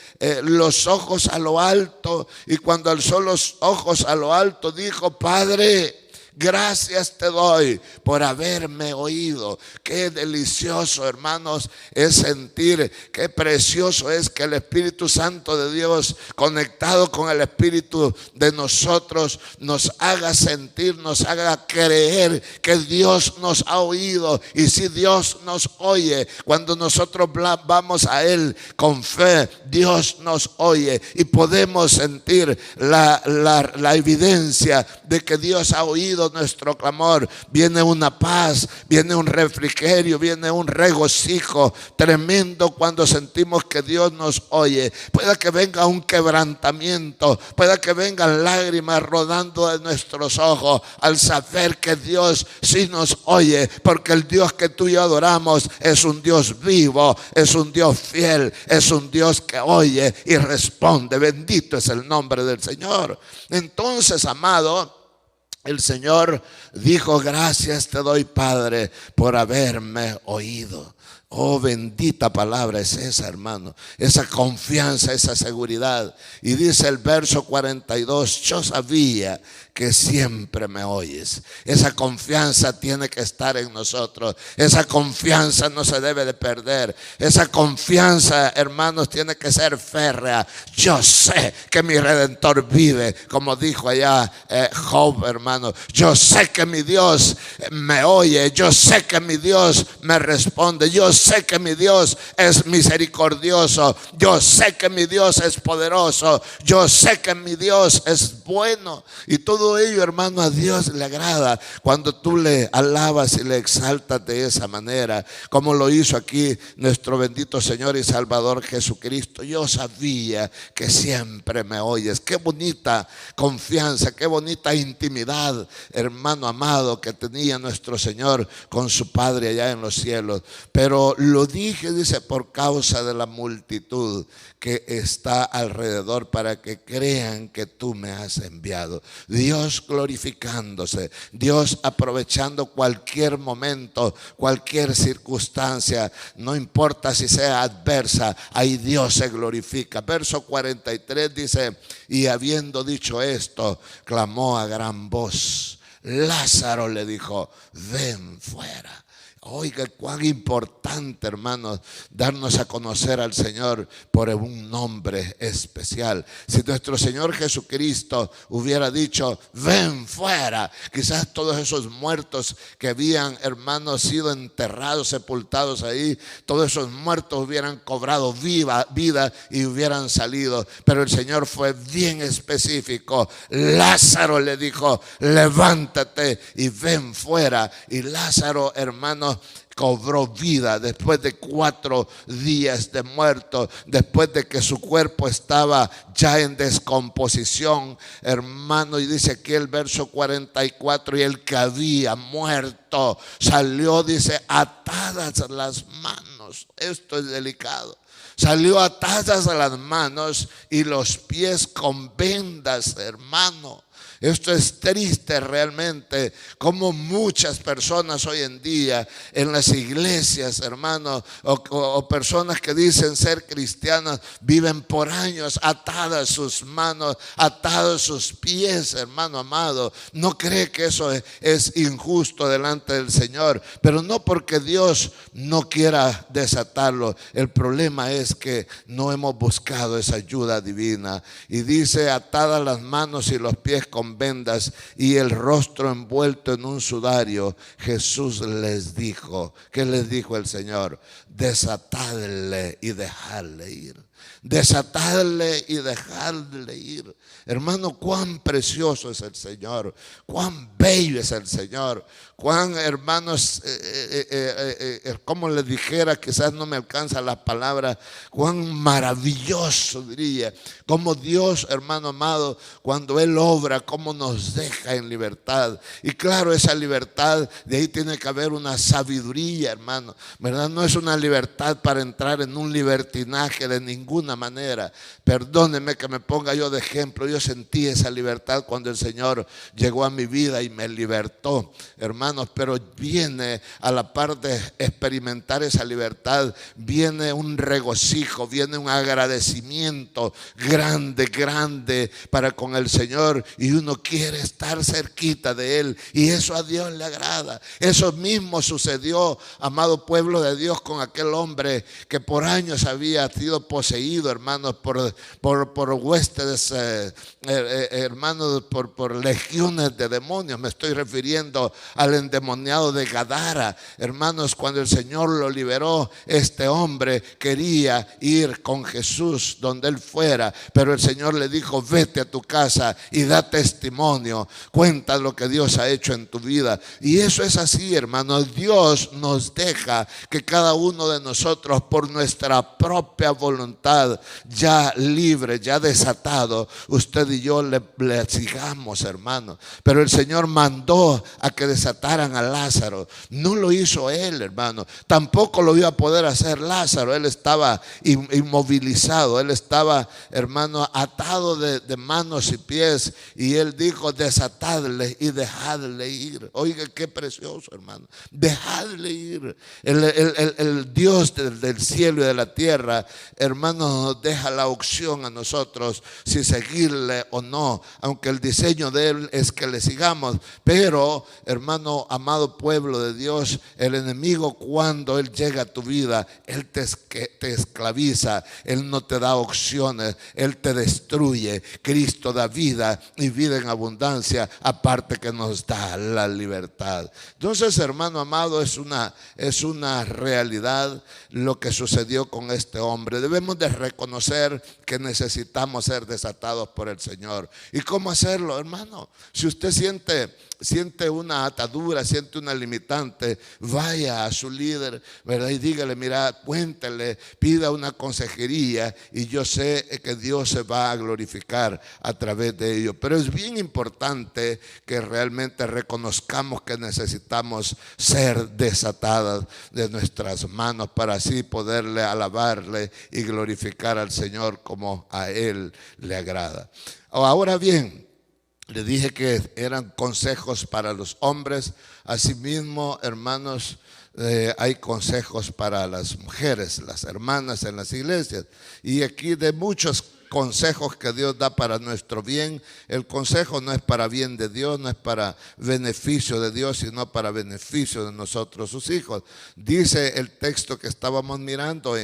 Speaker 1: los ojos a lo alto, y cuando alzó los ojos a lo alto dijo: Padre, gracias te doy por haberme oído. Qué delicioso, hermanos, es sentir, qué precioso es que el Espíritu Santo de Dios, conectado con el Espíritu de nosotros, nos haga sentir, nos haga creer que Dios nos ha oído. Y si Dios nos oye, cuando nosotros vamos a Él con fe, Dios nos oye y podemos sentir la evidencia de que Dios ha oído nuestro clamor. Viene una paz, viene un refrigerio, viene un regocijo tremendo cuando sentimos que Dios nos oye. Pueda que venga un quebrantamiento, pueda que vengan lágrimas rodando de nuestros ojos al saber que Dios sí nos oye, porque el Dios que tú y yo adoramos es un Dios vivo, es un Dios fiel, es un Dios que oye y responde. Bendito es el nombre del Señor. Entonces, amado, el Señor dijo: gracias te doy, Padre, por haberme oído. Oh, bendita palabra es esa, hermano. Esa confianza, esa seguridad. Y dice el verso 42: yo sabía que siempre me oyes. Esa confianza tiene que estar en nosotros. Esa confianza no se debe de perder. Esa confianza, hermanos, tiene que ser férrea. Yo sé que mi Redentor vive, como dijo allá Job, hermano. Yo sé que mi Dios me oye. Yo sé que mi Dios me responde. Yo sé que mi Dios es misericordioso. Yo sé que mi Dios es poderoso. Yo sé que mi Dios es bueno. Y todo ello, hermano, a Dios le agrada cuando tú le alabas y le exaltas de esa manera, como lo hizo aquí nuestro bendito Señor y Salvador Jesucristo. Yo sabía que siempre me oyes. Qué bonita confianza, qué bonita intimidad, hermano amado, que tenía nuestro Señor con su Padre allá en los cielos. Pero lo dije, dice, por causa de la multitud que está alrededor, para que crean que tú me has enviado. Dios glorificándose, Dios aprovechando cualquier momento, cualquier circunstancia, no importa si sea adversa, ahí Dios se glorifica. Verso 43 dice: y habiendo dicho esto, clamó a gran voz. Lázaro, le dijo, ven fuera. Oiga, cuán importante, hermanos, darnos a conocer al Señor por un nombre especial. Si nuestro Señor Jesucristo hubiera dicho, ven fuera, quizás todos esos muertos que habían, hermanos, sido enterrados, sepultados ahí, todos esos muertos hubieran cobrado vida y hubieran salido. Pero el Señor fue bien específico. Lázaro, le dijo, levántate y ven fuera. Y Lázaro, hermanos, cobró vida después de 4 días de muerto, después de que su cuerpo estaba ya en descomposición, hermano. Y dice aquí el verso 44: y el que había muerto salió, dice, atadas las manos. Esto es delicado. Salió atadas a las manos y los pies con vendas, hermano. Esto es triste realmente, como muchas personas hoy en día en las iglesias, hermanos, o personas que dicen ser cristianas, viven por años atadas sus manos, atados sus pies, hermano amado. No cree que eso es injusto delante del Señor, pero no porque Dios no quiera desatarlo. El problema es que no hemos buscado esa ayuda divina. Y dice: atadas las manos y los pies con vendas y el rostro envuelto en un sudario, Jesús les dijo. ¿Qué les dijo el Señor? Desatadle y dejadle ir. Desatadle y dejadle ir. Hermano, cuán precioso es el Señor, cuán bello es el Señor, cuán, hermanos, como les dijera, quizás no me alcanza la palabra, cuán maravilloso diría, como Dios, hermano amado, cuando Él obra, cómo nos deja en libertad. Y claro, esa libertad, de ahí tiene que haber una sabiduría, hermano, ¿verdad? No es una libertad para entrar en un libertinaje de ninguna manera. Perdónenme que me ponga yo de ejemplo. Yo sentí esa libertad cuando el Señor llegó a mi vida y me libertó, hermanos, pero viene a la par de experimentar esa libertad, viene un regocijo, viene un agradecimiento grande, grande para con el Señor, y uno quiere estar cerquita de Él, y eso a Dios le agrada. Eso mismo sucedió, amado pueblo de Dios, con aquel hombre que por años había sido poseído, hermanos, por huestes, hermanos, por legiones de demonios. Me estoy refiriendo al endemoniado de Gadara. Hermanos, cuando el Señor lo liberó, este hombre quería ir con Jesús donde él fuera, pero el Señor le dijo: vete a tu casa y da testimonio, cuenta lo que Dios ha hecho en tu vida. Y eso es así, hermanos. Dios nos deja que cada uno de nosotros, por nuestra propia voluntad, ya libre, ya desatado, usted y yo le sigamos, hermano. Pero el Señor mandó a que desataran a Lázaro. No lo hizo Él, hermano. Tampoco lo iba a poder hacer Lázaro. Él estaba inmovilizado. Él estaba, hermano, atado de manos y pies. Y Él dijo: desatadle y dejadle ir. Oiga, qué precioso, hermano. Dejadle ir. El Dios del cielo y de la tierra, hermano, nos deja la opción a nosotros si seguirle o no, aunque el diseño de Él es que le sigamos. Pero, hermano, amado pueblo de Dios, el enemigo, cuando él llega a tu vida, él te esclaviza, él no te da opciones, él te destruye. Cristo da vida y vida en abundancia, aparte que nos da la libertad. Entonces, hermano amado, es una realidad lo que sucedió con este hombre. Debemos de reconocer que necesitamos ser desatados por el Señor. ¿Y cómo hacerlo, hermano? Si usted siente una atadura, siente una limitante, vaya a su líder, ¿verdad? Y dígale: mira, cuéntele, pida una consejería, y yo sé que Dios se va a glorificar a través de ello. Pero es bien importante que realmente reconozcamos que necesitamos ser desatadas de nuestras manos para así poderle alabarle y glorificar al Señor como a Él le agrada. Ahora bien, le dije que eran consejos para los hombres. Asimismo, hermanos, hay consejos para las mujeres, las hermanas en las iglesias. Y aquí, de muchos consejos que Dios da para nuestro bien, el consejo no es para bien de Dios, no es para beneficio de Dios, sino para beneficio de nosotros, sus hijos. Dice el texto que estábamos mirando,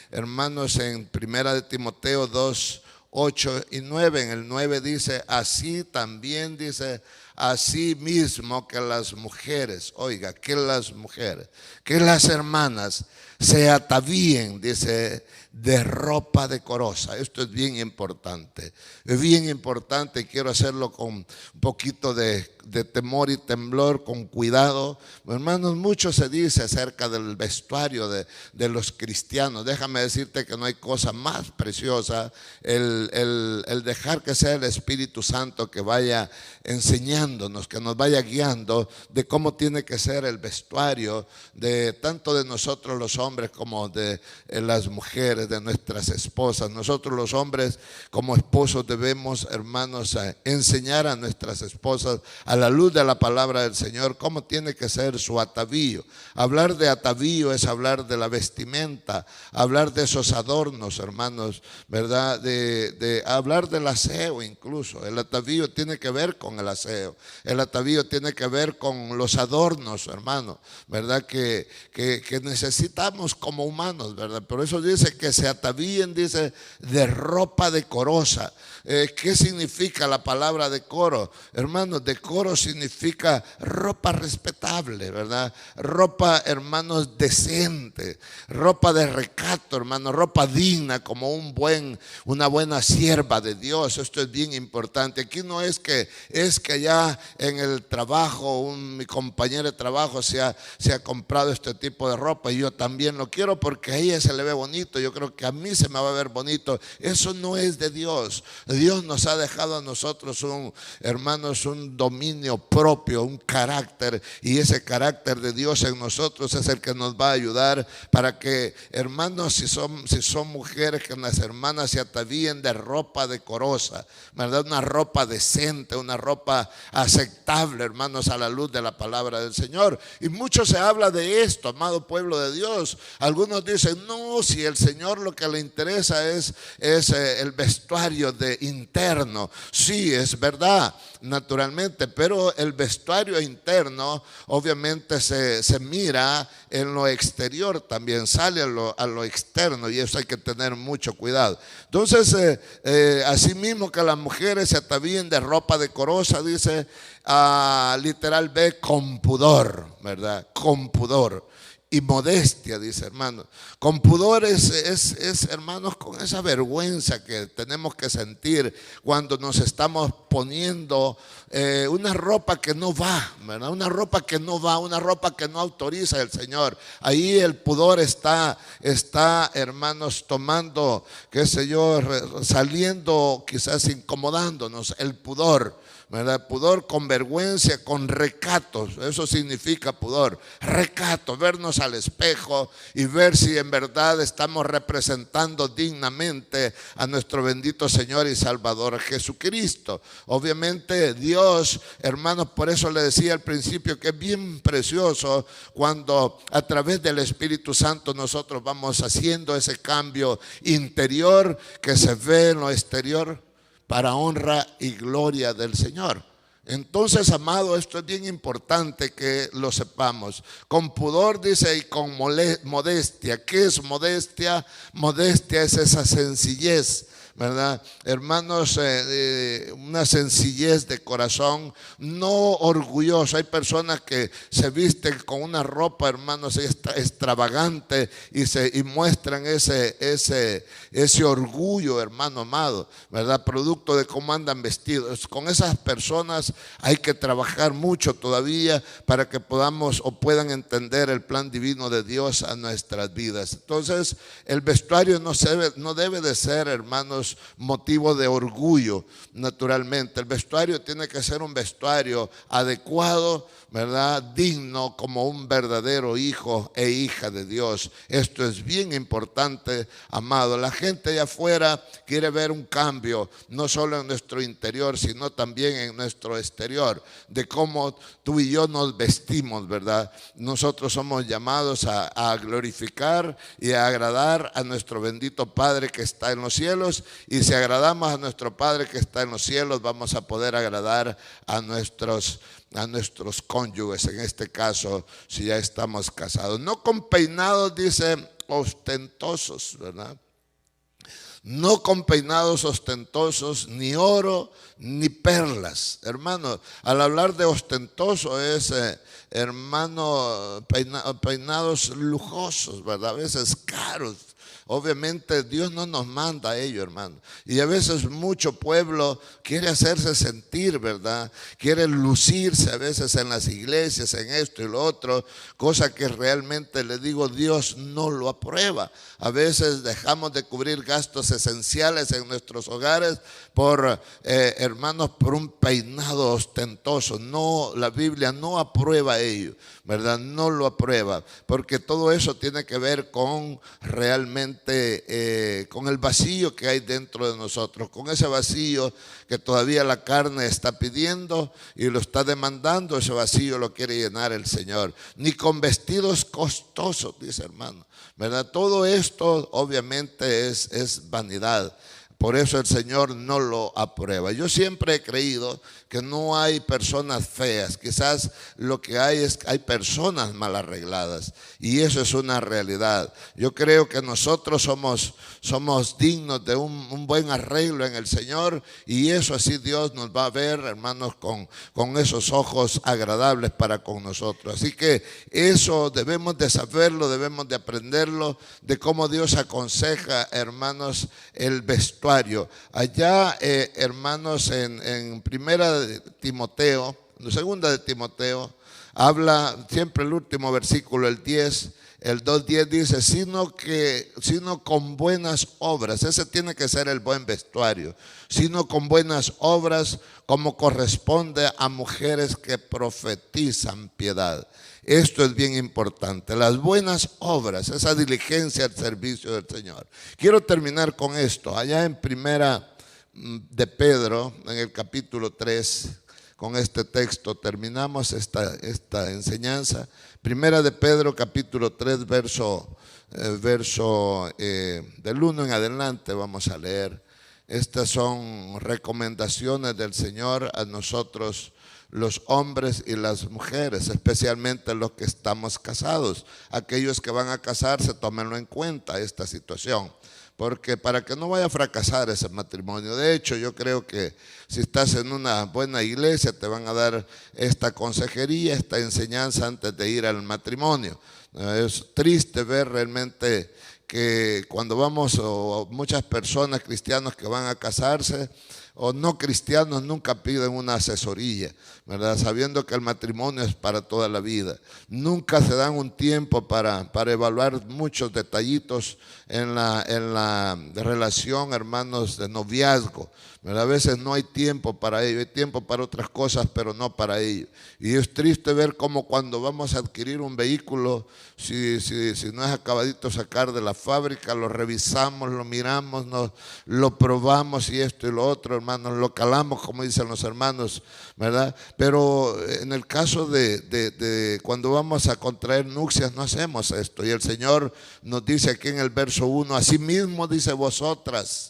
Speaker 1: hermanos, en 1 de Timoteo 2, 8 y 9. En el 9 dice: así también, dice, así mismo que las mujeres, oiga, que las mujeres, que las hermanas se atavíen, dice, de ropa decorosa. Esto es bien importante, y quiero hacerlo con un poquito de temor y temblor, con cuidado. Hermanos, mucho se dice acerca del vestuario de los cristianos. Déjame decirte que no hay cosa más preciosa el dejar que sea el Espíritu Santo que vaya enseñando guiándonos, que nos vaya guiando de cómo tiene que ser el vestuario de tanto de nosotros los hombres como de las mujeres, de nuestras esposas. Nosotros los hombres como esposos debemos, hermanos, enseñar a nuestras esposas a la luz de la palabra del Señor cómo tiene que ser su atavío. Hablar de atavío es hablar de la vestimenta, hablar de esos adornos, hermanos, ¿verdad? De hablar del aseo incluso. El atavío tiene que ver con el aseo. El atavío tiene que ver con los adornos, hermano, ¿verdad? Que necesitamos como humanos, ¿verdad? Por eso dice que se atavíen, dice, de ropa decorosa. ¿Qué significa la palabra decoro? Hermanos, decoro significa ropa respetable, ¿verdad? Ropa, hermanos, decente, ropa de recato, hermanos, ropa digna, como una buena sierva de Dios. Esto es bien importante. Aquí no es que ya en el trabajo, mi compañero de trabajo se ha comprado este tipo de ropa y yo también lo quiero porque a ella se le ve bonito, yo creo que a mí se me va a ver bonito. Eso no es de Dios. Dios nos ha dejado a nosotros, hermanos, un dominio propio, un carácter, y ese carácter de Dios en nosotros es el que nos va a ayudar para que, hermanos, si son mujeres, que las hermanas se atavíen de ropa decorosa, ¿verdad? Una ropa decente, una ropa aceptable, hermanos, a la luz de la palabra del Señor. Y mucho se habla de esto, amado pueblo de Dios. Algunos dicen, no, si el Señor lo que le interesa es el vestuario de interno. Sí, es verdad, naturalmente, pero el vestuario interno obviamente se mira en lo exterior, también sale a lo externo, y eso hay que tener mucho cuidado. Entonces, asimismo que las mujeres se atavíen de ropa decorosa, dice, literal B, con pudor, ¿verdad? Con pudor. Y modestia, dice, hermano. Con pudor es, hermanos, con esa vergüenza que tenemos que sentir cuando nos estamos poniendo una ropa que no va, ¿verdad? Una ropa que no va, una ropa que no autoriza el Señor. Ahí el pudor está, hermanos, tomando, qué sé yo, saliendo, quizás incomodándonos, el pudor, ¿verdad? Pudor con vergüenza, con recatos. Eso significa pudor. Recato, vernos al espejo y ver si en verdad estamos representando dignamente a nuestro bendito Señor y Salvador Jesucristo. Obviamente Dios, hermanos, por eso le decía al principio que es bien precioso cuando a través del Espíritu Santo nosotros vamos haciendo ese cambio interior que se ve en lo exterior, para honra y gloria del Señor. Entonces, amado, esto es bien importante que lo sepamos. Con pudor, dice, y con modestia. ¿Qué es modestia? Modestia es esa sencillez, ¿verdad? Hermanos, una sencillez de corazón, no orgulloso. Hay personas que se visten con una ropa, hermanos, extravagante y muestran ese orgullo, hermano amado, ¿verdad? Producto de cómo andan vestidos. Con esas personas hay que trabajar mucho todavía para que podamos o puedan entender el plan divino de Dios a nuestras vidas. Entonces, el vestuario no debe de ser, hermanos, motivo de orgullo, naturalmente. El vestuario tiene que ser un vestuario adecuado, ¿verdad? Digno, como un verdadero hijo e hija de Dios. Esto es bien importante, amado. La gente allá afuera quiere ver un cambio, no solo en nuestro interior, sino también en nuestro exterior, de cómo tú y yo nos vestimos, ¿verdad? Nosotros somos llamados a glorificar y a agradar a nuestro bendito Padre que está en los cielos. Y si agradamos a nuestro Padre que está en los cielos, vamos a poder agradar a nuestros cónyuges, en este caso, si ya estamos casados. No con peinados, dice, ostentosos, ¿verdad? No con peinados ostentosos, ni oro, ni perlas. Hermano, al hablar de ostentoso es, hermano, peinados lujosos, ¿verdad? A veces caros, Obviamente Dios no nos manda a ello, hermano. Y a veces mucho pueblo quiere hacerse sentir, ¿verdad? Quiere lucirse a veces en las iglesias, en esto y lo otro, cosa que realmente, le digo, Dios no lo aprueba. A veces dejamos de cubrir gastos esenciales en nuestros hogares por, hermanos, por un peinado ostentoso. No, la Biblia no aprueba ello, ¿verdad? No lo aprueba, porque todo eso tiene que ver con realmente con el vacío que hay dentro de nosotros, con ese vacío que todavía la carne está pidiendo y lo está demandando. Ese vacío lo quiere llenar el Señor. Ni con vestidos costosos, dice, hermano, ¿verdad? Todo esto obviamente es vanidad. Por eso el Señor no lo aprueba. Yo siempre he creído que no hay personas feas. Quizás lo que hay personas mal arregladas. Y eso es una realidad. Yo creo que nosotros somos dignos de un buen arreglo en el Señor. Y eso así Dios nos va a ver, hermanos, con esos ojos agradables para con nosotros. Así que eso debemos de saberlo, debemos de aprenderlo, de cómo Dios aconseja, hermanos, el vestuario. Allá, hermanos, en primera de Timoteo, segunda de Timoteo, habla siempre el último versículo, el 10, el 2:10 dice, sino con buenas obras. Ese tiene que ser el buen vestuario. Sino con buenas obras, como corresponde a mujeres que profetizan piedad. Esto es bien importante, las buenas obras, esa diligencia al servicio del Señor. Quiero terminar con esto. Allá en primera de Pedro, en el capítulo 3, con este texto terminamos esta enseñanza. Primera de Pedro, capítulo 3, verso del 1 en adelante vamos a leer. Estas son recomendaciones del Señor a nosotros, los hombres y las mujeres, especialmente los que estamos casados. Aquellos que van a casarse, tómenlo en cuenta esta situación, porque para que no vaya a fracasar ese matrimonio. De hecho, yo creo que si estás en una buena iglesia te van a dar esta consejería, esta enseñanza antes de ir al matrimonio. Es triste ver realmente que cuando vamos, o muchas personas, cristianos que van a casarse, o no cristianos, nunca piden una asesoría, ¿verdad? Sabiendo que el matrimonio es para toda la vida. Nunca se dan un tiempo para evaluar muchos detallitos en la relación, hermanos, de noviazgo, ¿verdad? A veces no hay tiempo para ello, hay tiempo para otras cosas, pero no para ello. Y es triste ver cómo cuando vamos a adquirir un vehículo, si no es acabadito sacar de la fábrica, lo revisamos, lo miramos, lo probamos y esto y lo otro, hermanos, lo calamos, como dicen los hermanos, ¿verdad? Pero en el caso de cuando vamos a contraer nupcias no hacemos esto. Y el Señor nos dice aquí en el verso 1, asimismo dice vosotras.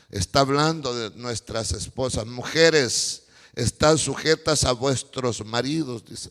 Speaker 1: Está hablando de nuestras esposas. Mujeres, estad sujetas a vuestros maridos, dice.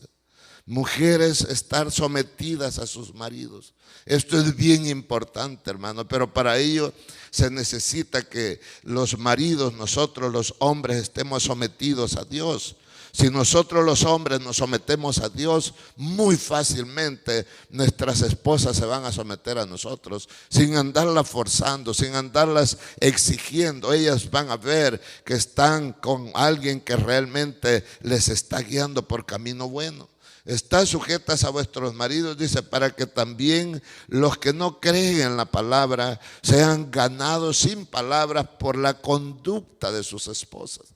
Speaker 1: Mujeres, estar sometidas a sus maridos. Esto es bien importante, hermano, pero para ello se necesita que los maridos, nosotros los hombres, estemos sometidos a Dios. Si nosotros los hombres nos sometemos a Dios, muy fácilmente nuestras esposas se van a someter a nosotros, sin andarlas forzando, sin andarlas exigiendo. Ellas van a ver que están con alguien que realmente les está guiando por camino bueno. Están sujetas a vuestros maridos, dice, para que también los que no creen en la palabra sean ganados sin palabras por la conducta de sus esposas.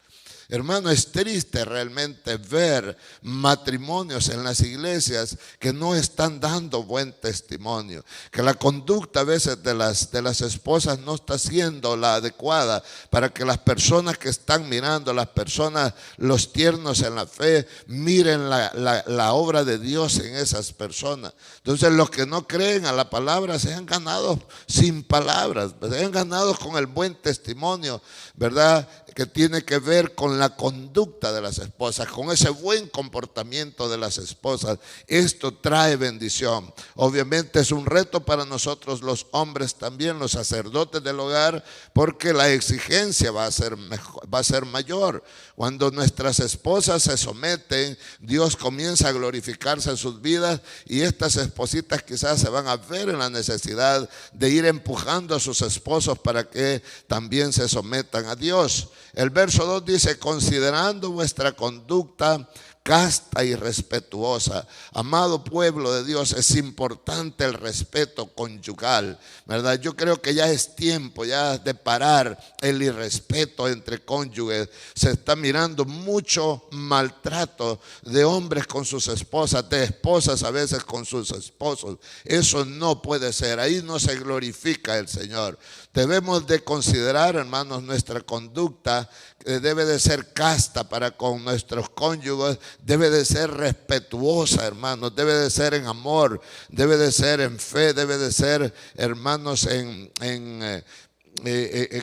Speaker 1: Hermano, es triste realmente ver matrimonios en las iglesias que no están dando buen testimonio, que la conducta a veces de las esposas no está siendo la adecuada para que las personas que están mirando, las personas, los tiernos en la fe, miren la obra de Dios en esas personas. Entonces los que no creen a la palabra sean ganados sin palabras, sean ganados con el buen testimonio, ¿verdad? que tiene que ver con la conducta de las esposas, con ese buen comportamiento de las esposas. Esto trae bendición. Obviamente es un reto para nosotros los hombres también, los sacerdotes del hogar, porque la exigencia va a ser mayor. Cuando nuestras esposas se someten, Dios comienza a glorificarse en sus vidas, y estas espositas quizás se van a ver en la necesidad de ir empujando a sus esposos para que también se sometan a Dios. El verso 2 dice: considerando vuestra conducta casta y respetuosa. Amado pueblo de Dios, es importante el respeto conyugal, ¿verdad? Yo creo que ya es tiempo ya de parar el irrespeto entre cónyuges. Se está mirando mucho maltrato de hombres con sus esposas, de esposas a veces con sus esposos. Eso no puede ser, ahí no se glorifica el Señor. Debemos de considerar, hermanos, nuestra conducta debe de ser casta para con nuestros cónyuges, debe de ser respetuosa, hermanos, debe de ser en amor, debe de ser en fe, debe de ser, hermanos,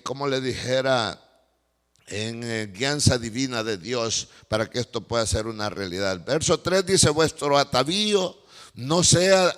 Speaker 1: como le dijera, en guianza divina de Dios, para que esto pueda ser una realidad. El verso 3 dice: vuestro atavío no sea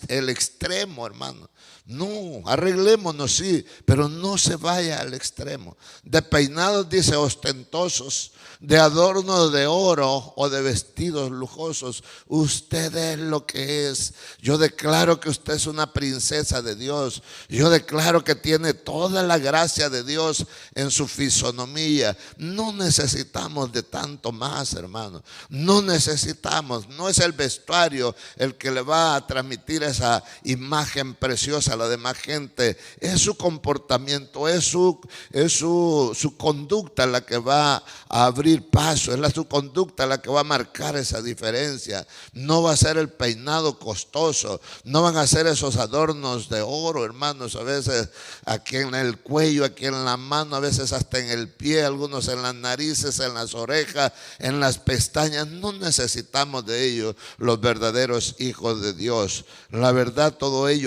Speaker 1: el extremo, hermano. No, arreglémonos, sí, pero no se vaya al extremo. De peinados, dice, ostentosos, de adornos de oro o de vestidos lujosos. Usted es lo que es. Yo declaro que usted es una princesa de Dios. Yo declaro que tiene toda la gracia de Dios en su fisonomía. No necesitamos de tanto más, hermano. No necesitamos. No es el vestuario el que le va a transmitir esa imagen preciosa a la demás gente. Es su comportamiento, es su conducta la que va a abrir paso, es su conducta la que va a marcar esa diferencia. No va a ser el peinado costoso, no van a ser esos adornos de oro, hermanos, a veces aquí en el cuello, aquí en la mano, a veces hasta en el pie, algunos en las narices, en las orejas, en las pestañas. No necesitamos de ello los verdaderos hijos de Dios. La verdad, todo ello